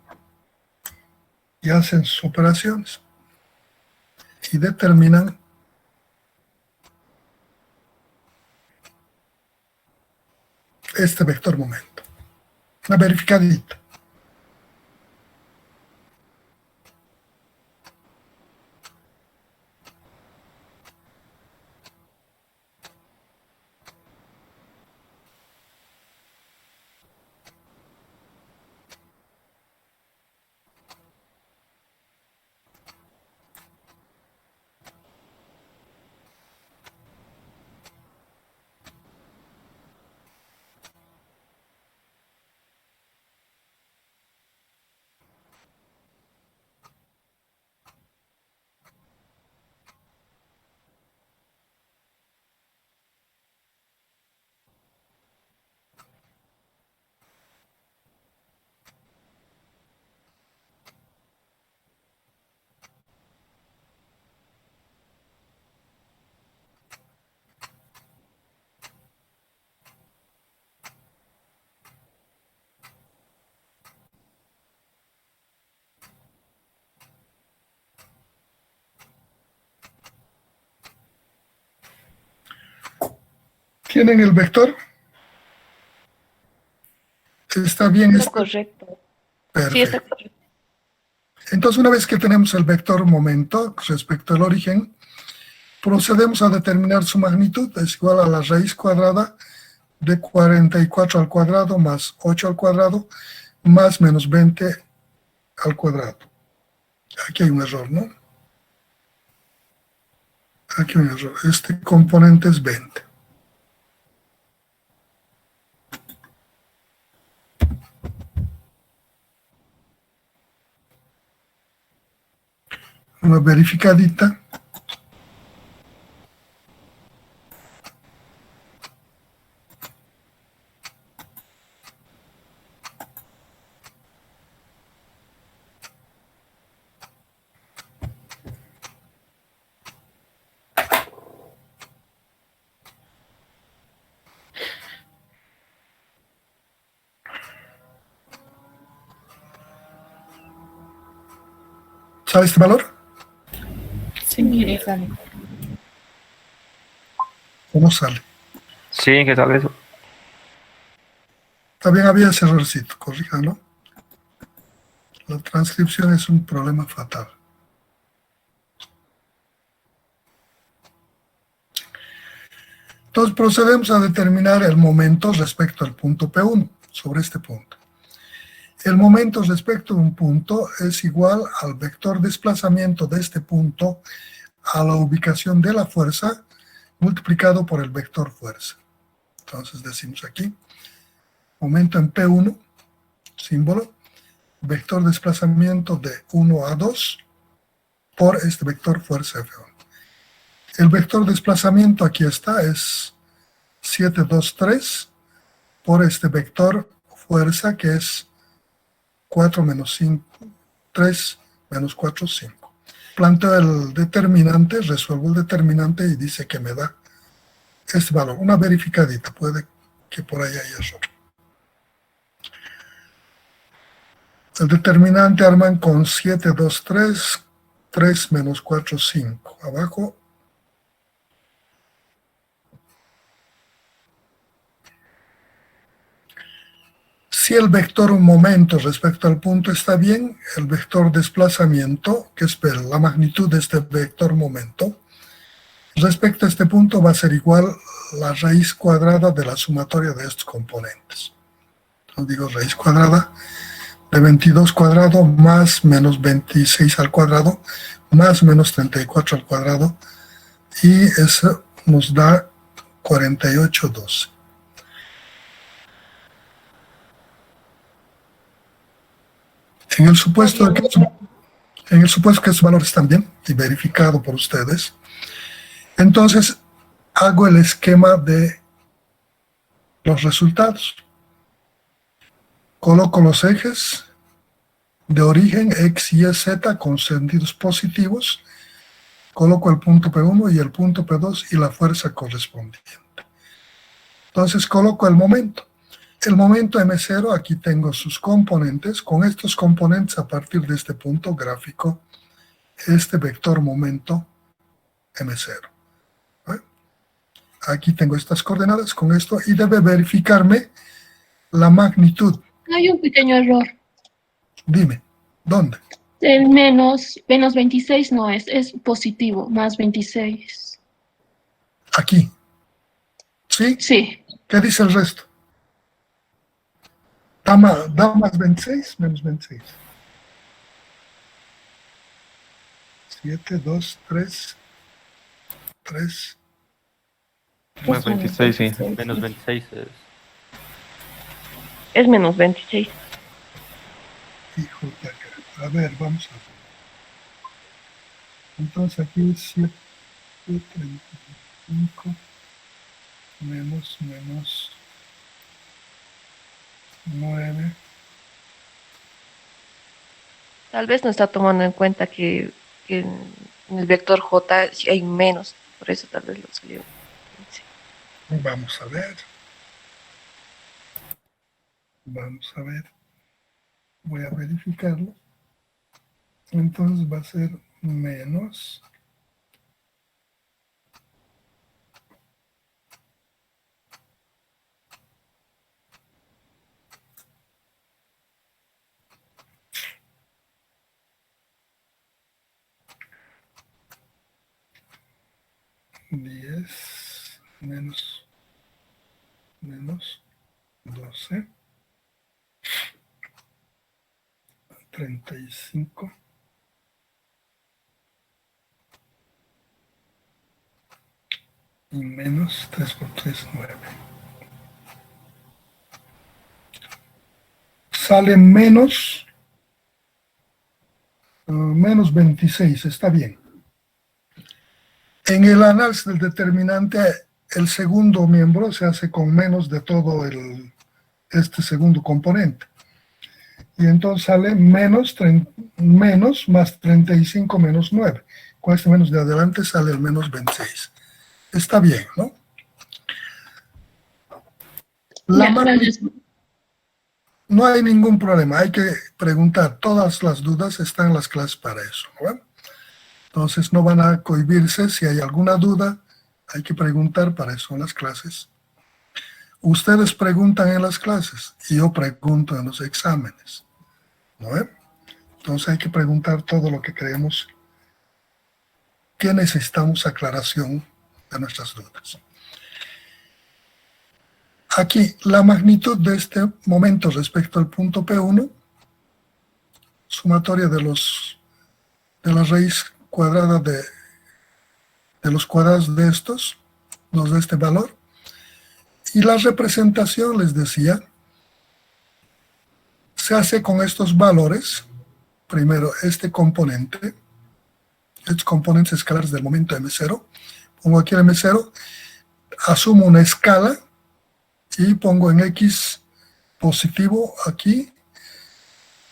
Y hacen sus operaciones y determinan este vector momento. Una verificadita. ¿Tienen el vector? ¿Está bien? Está correcto. Perfecto. Sí, está correcto. Entonces, una vez que tenemos el vector momento respecto al origen, procedemos a determinar su magnitud. Es igual a la raíz cuadrada de 44 al cuadrado más 8 al cuadrado más menos 20 al cuadrado. Aquí hay un error, ¿no? Aquí hay un error. Este componente es 20. Una verificadita. ¿Sale este valor? Sí, ingeniero. Sale. ¿O no sale? Sí, ¿qué tal eso? También había ese errorcito, corríjanlo. La transcripción es un problema fatal. Entonces procedemos a determinar el momento respecto al punto P1, sobre este punto. El momento respecto a un punto es igual al vector desplazamiento de este punto a la ubicación de la fuerza multiplicado por el vector fuerza. Entonces decimos aquí, momento en P1, símbolo, vector desplazamiento de 1 a 2 por este vector fuerza F1. El vector desplazamiento aquí está, es 7, 2, 3 por este vector fuerza que es 4 menos 5, 3 menos 4, 5. Planteo el determinante, resuelvo el determinante y dice que me da este valor. Una verificadita, puede que por ahí haya error. El determinante arman con 7, 2, 3, 3 menos 4, 5. Abajo. Si el vector momento respecto al punto está bien, el vector desplazamiento, que es la magnitud de este vector momento, respecto a este punto va a ser igual a la raíz cuadrada de la sumatoria de estos componentes. Entonces digo raíz cuadrada de 22 cuadrado más menos 26 al cuadrado más menos 34 al cuadrado, y eso nos da 48, 12. En el supuesto que estos valores están bien y verificado por ustedes, entonces hago el esquema de los resultados. Coloco los ejes de origen X, Y, Z con sentidos positivos. Coloco el punto P1 y el punto P2 y la fuerza correspondiente. Entonces coloco el momento. El momento M0, aquí tengo sus componentes. Con estos componentes, a partir de este punto gráfico, este vector momento M0. Aquí tengo estas coordenadas con esto y debe verificarme la magnitud. Hay un pequeño error. Dime, ¿dónde? El menos 26 no es positivo, más 26. Aquí. ¿Sí? Sí, ¿Qué dice el resto? Da más 26, menos 26. 7, 2, 3, 3. Más 26, sí. Menos 26 es. Es menos 26. Hijo de acá. A ver, vamos a ver. Entonces aquí es 7, 35, menos 9. Tal vez no está tomando en cuenta que en el vector J sí hay menos, por eso tal vez lo salió. Sí. Vamos a ver. Vamos a ver. Voy a verificarlo. Entonces va a ser menos. Diez menos 12, 35, y menos 3 por 3, 9. Sale menos 26, está bien. En el análisis del determinante, el segundo miembro se hace con menos de todo este segundo componente. Y entonces sale menos más 35 menos 9. Con este menos de adelante sale el menos 26. Está bien, ¿no? ya, gracias. No hay ningún problema, hay que preguntar. Todas las dudas están en las clases para eso, ¿no? Entonces no van a cohibirse. Si hay alguna duda, hay que preguntar, para eso en las clases. Ustedes preguntan en las clases y yo pregunto en los exámenes, ¿no? Entonces hay que preguntar todo lo que creemos que necesitamos aclaración de nuestras dudas. Aquí, la magnitud de este momento respecto al punto P1, sumatoria de la raíz cuadrada de los cuadrados de estos, nos da este valor. Y la representación, les decía, se hace con estos valores. Primero, este componente, estos componentes escalares del momento M0. Pongo aquí el M0, asumo una escala y pongo en X positivo aquí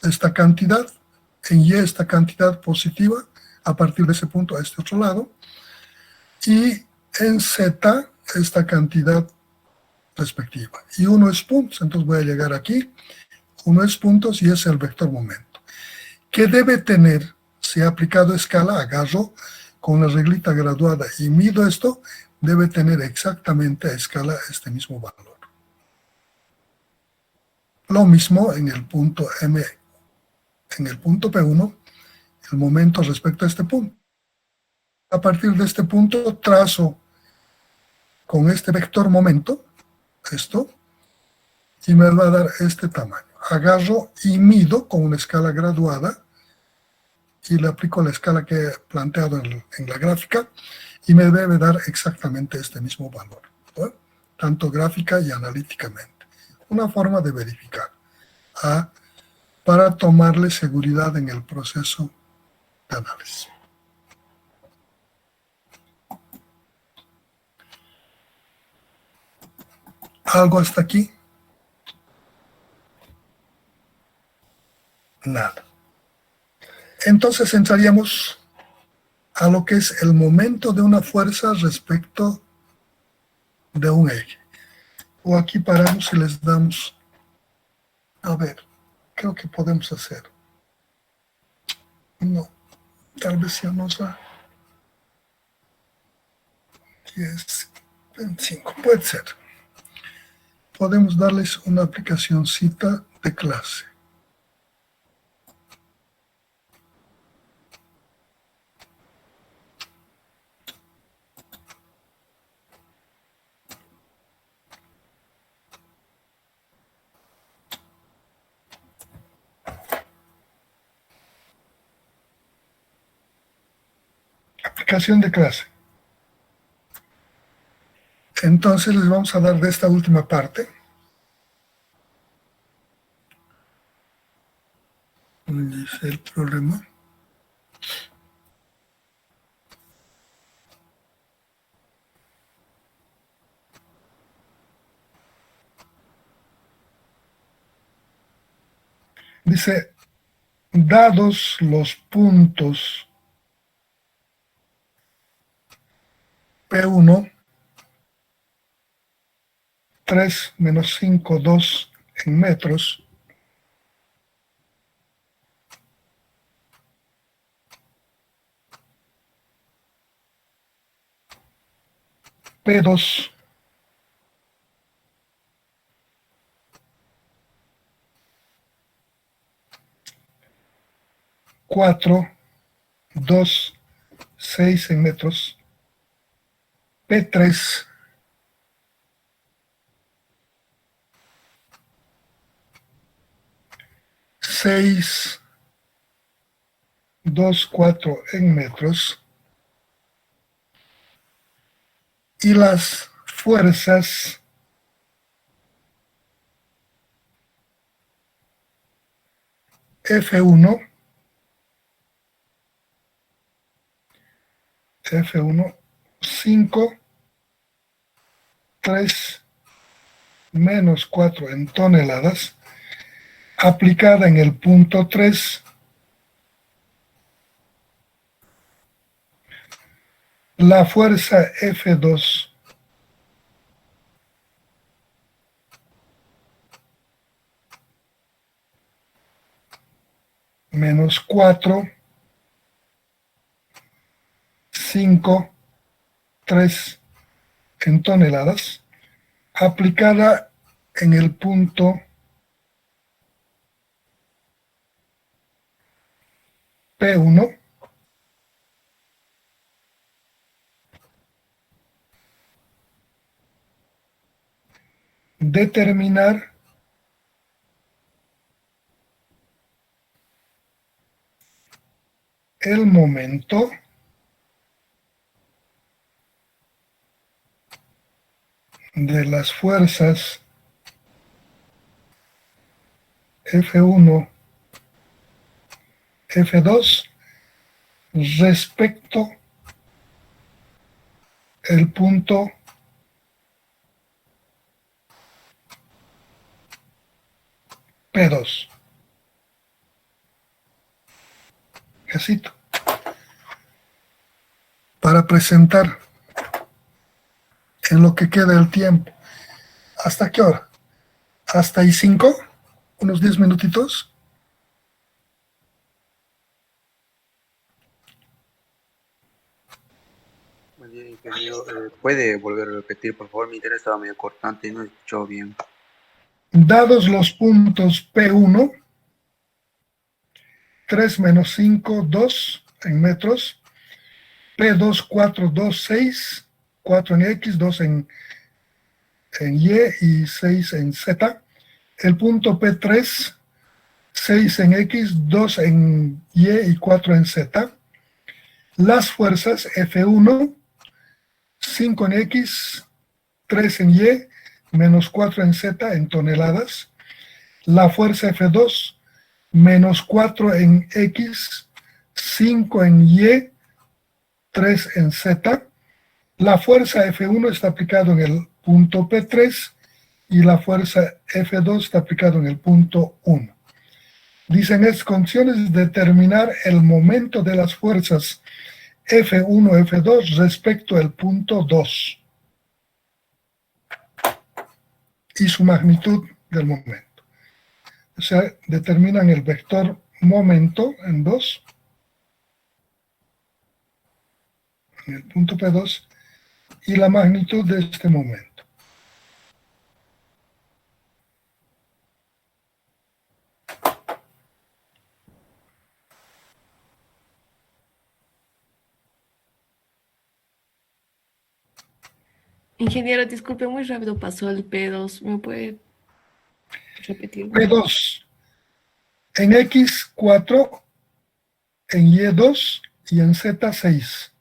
esta cantidad, en Y esta cantidad positiva, a partir de ese punto a este otro lado, y en Z esta cantidad respectiva. Y 1 es puntos, entonces voy a llegar aquí, 1 es puntos y es el vector momento. ¿Qué debe tener? Si he aplicado escala, agarro con una reglita graduada y mido esto, debe tener exactamente a escala este mismo valor. Lo mismo en el punto M, en el punto P1, el momento respecto a este punto. A partir de este punto trazo con este vector momento, esto, y me va a dar este tamaño. Agarro y mido con una escala graduada y le aplico la escala que he planteado en la gráfica y me debe dar exactamente este mismo valor, ¿no? Tanto gráfica y analíticamente. Una forma de verificar para tomarle seguridad en el proceso de análisis. ¿Algo hasta aquí? Nada. Entonces entraríamos a lo que es el momento de una fuerza respecto de un eje. O aquí paramos y les damos, a ver, creo que podemos hacer. No, tal vez ya nos da 10, 25, puede ser. Podemos darles una aplicacióncita de clase. Aplicación de clase. Entonces les vamos a dar de esta última parte. Dice el problema. Dice, dados los puntos P1, 3 menos 5, 2 en metros, P2, 4, 2, 6 en metros, P3, 6, 2, 4 en metros, y las fuerzas F1, 5, 3, menos 4 en toneladas, aplicada en el punto 3, la fuerza F2 menos 4, 5, 3 en toneladas, aplicada en el punto P1, determinar el momento de las fuerzas F1, F2 respecto el punto P2. Necesito para presentar en lo que queda el tiempo. ¿Hasta qué hora? ¿Hasta y 5? ¿Unos 10 minutitos? Buen día, ingeniero. ¿Puede volver a repetir, por favor? Mi interés estaba medio cortante y no escuchó bien. Dados los puntos P1, 3 menos 5, 2 en metros, P2, 4, 2, 6, 4 en X, 2 en Y y 6 en Z. El punto P3, 6 en X, 2 en Y y 4 en Z. Las fuerzas F1, 5 en X, 3 en Y, menos 4 en Z en toneladas. La fuerza F2, menos 4 en X, 5 en Y, 3 en Z. La fuerza F1 está aplicado en el punto P3 y la fuerza F2 está aplicado en el punto 1. Dicen estas condiciones determinar el momento de las fuerzas F1, F2 respecto al punto 2 y su magnitud del momento. O sea, determinan el vector momento en 2, en el punto P2, y la magnitud de este momento. Ingeniero, disculpe, muy rápido pasó el P2. ¿Me puede repetir? P2 en X 4, en Y 2 y en Z 6.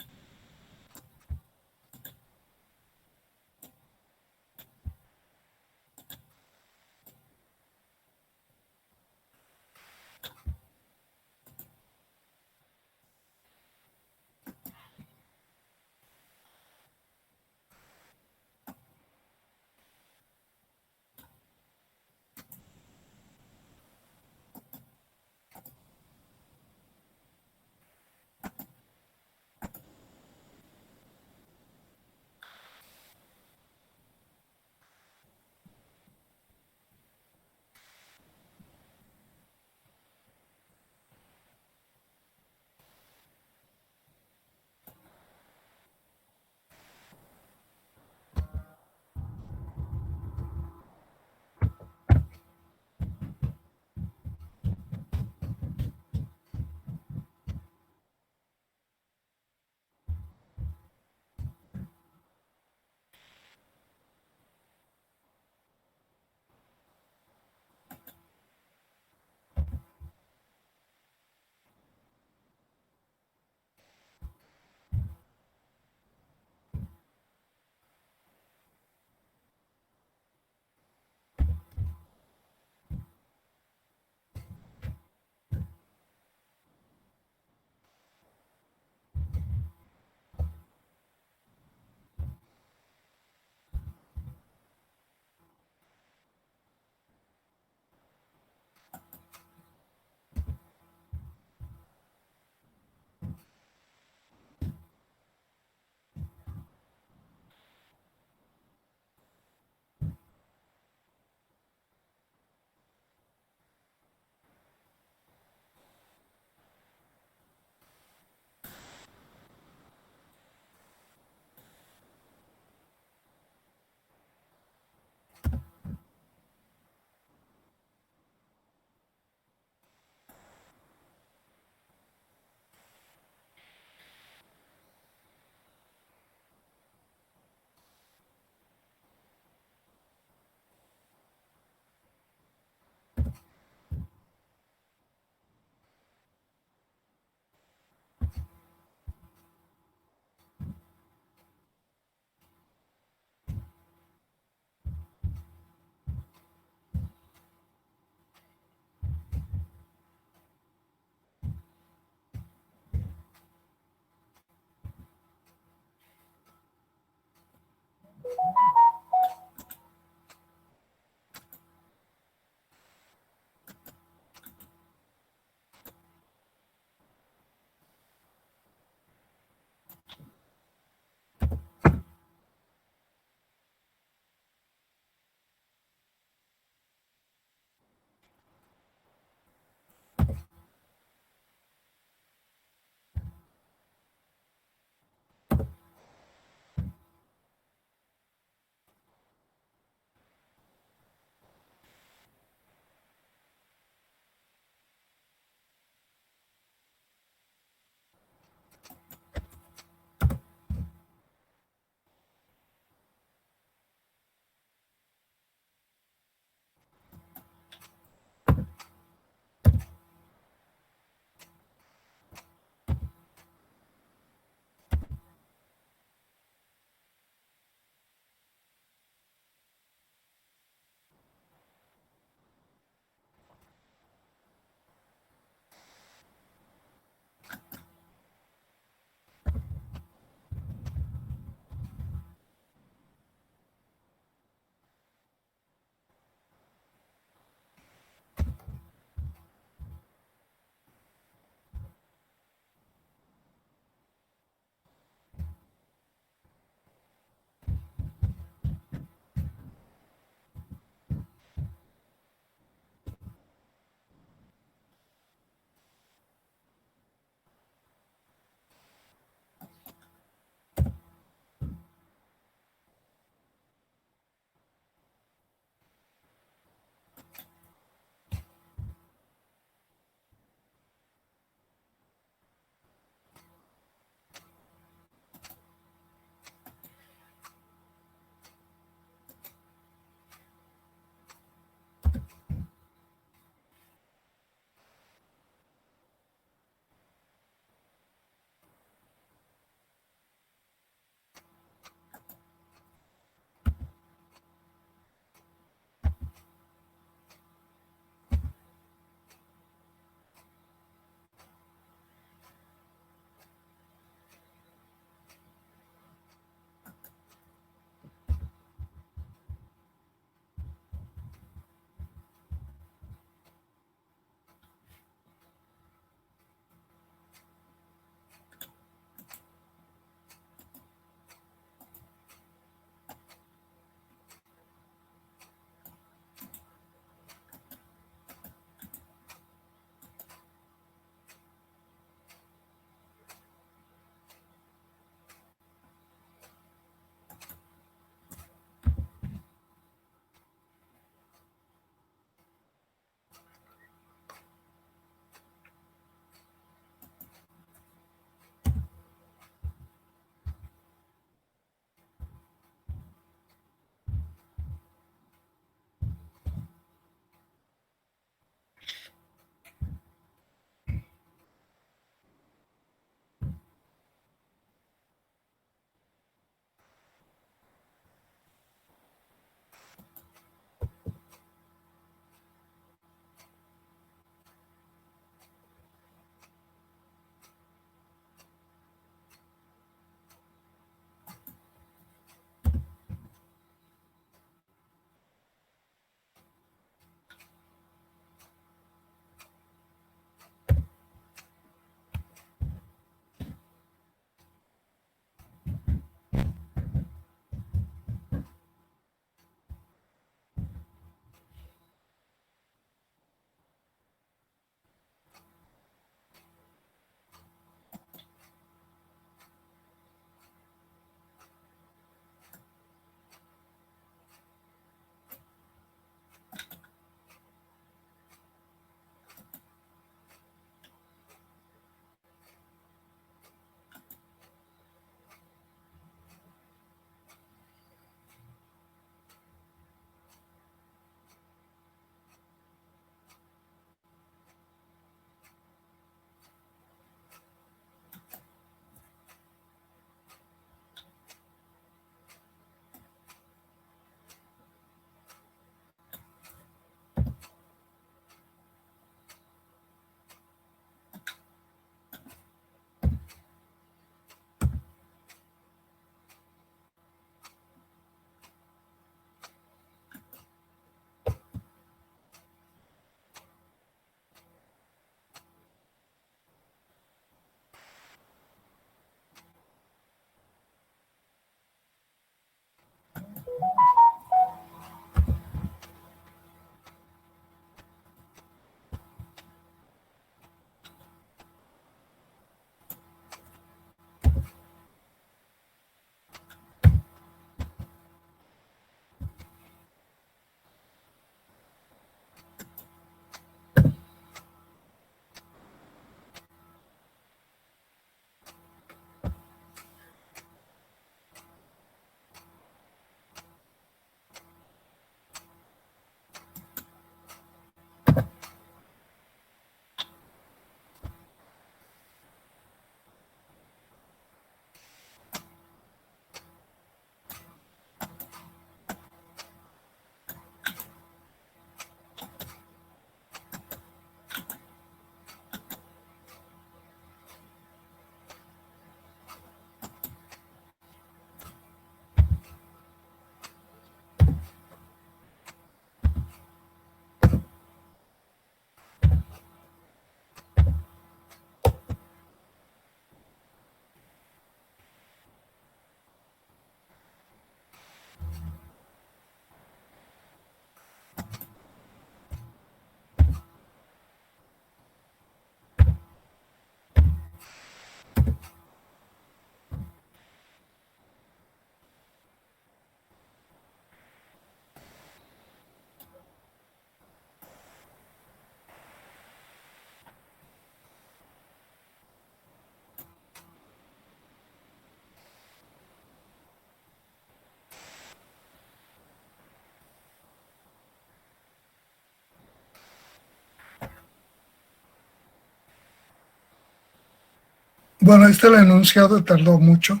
Bueno, el enunciado tardó mucho.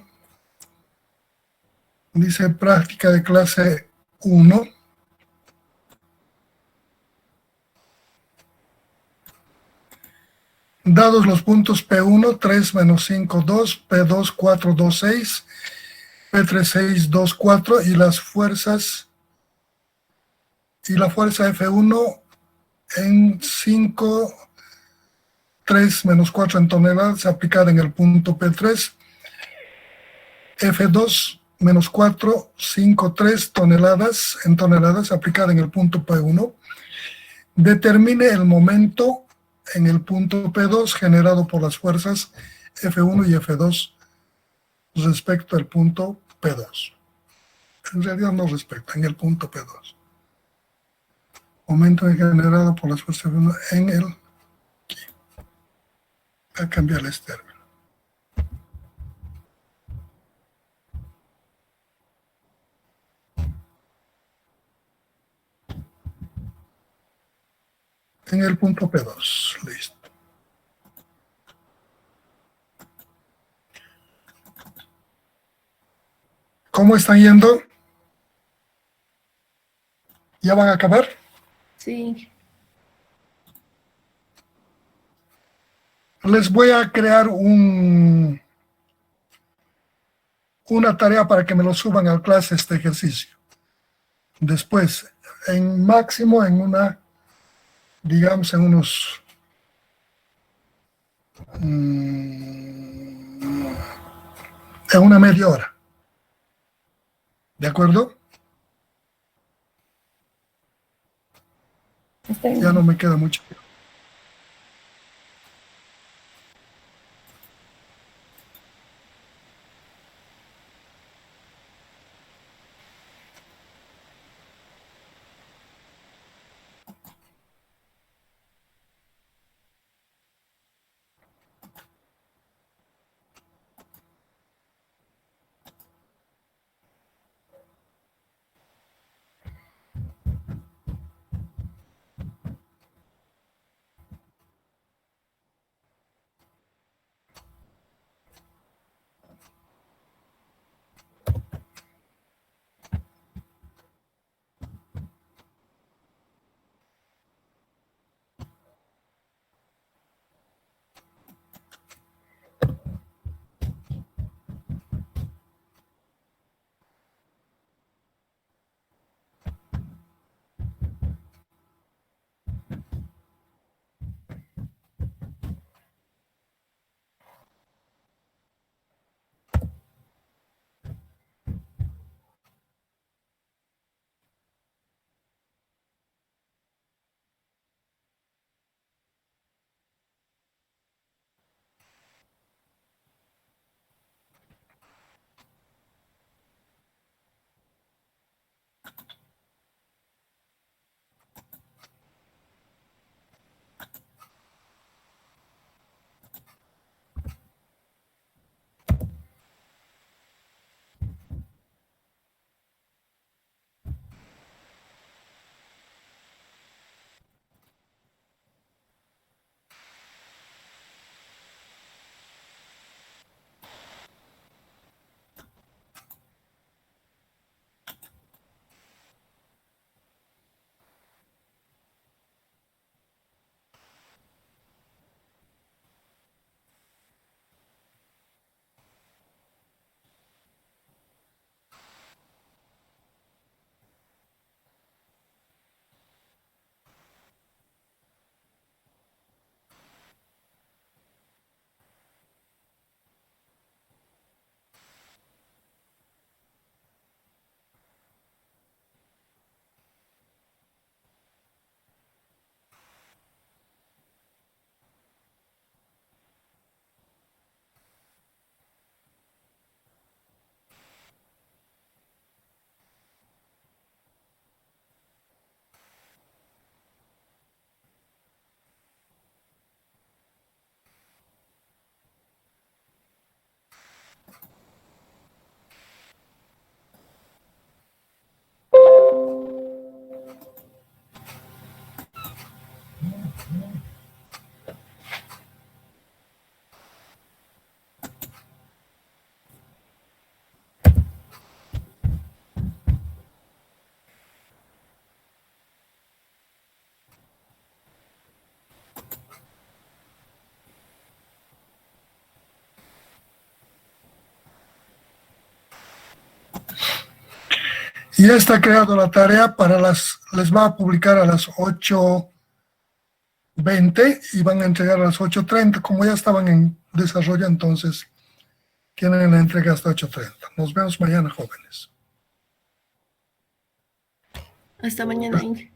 Dice práctica de clase 1. Dados los puntos P1, 3, menos 5, 2, P2, 4, 2, 6, P3, 6, 2, 4 y las fuerzas y la fuerza F1 en 5, 3 menos 4 en toneladas aplicada en el punto P3, F2 menos 4, 5, 3 toneladas en toneladas aplicada en el punto P1, determine el momento en el punto P2 generado por las fuerzas F1 y F2 respecto al punto P2. En realidad no respecto, en el punto P2. Momento generado por las fuerzas F1 en el... Aquí. Voy a cambiar este término. En el punto P2, listo. ¿Cómo están yendo? ¿Ya van a acabar? Sí. Les voy a crear una tarea para que me lo suban al clase este ejercicio. Después, en máximo, digamos, en unos... en una media hora. ¿De acuerdo? Está bien. Ya no me queda mucho. Y ya está creado la tarea les va a publicar a las 8:20 y van a entregar a las 8:30. Como ya estaban en desarrollo, entonces tienen la entrega hasta 8:30. Nos vemos mañana, jóvenes. Hasta mañana, Inge.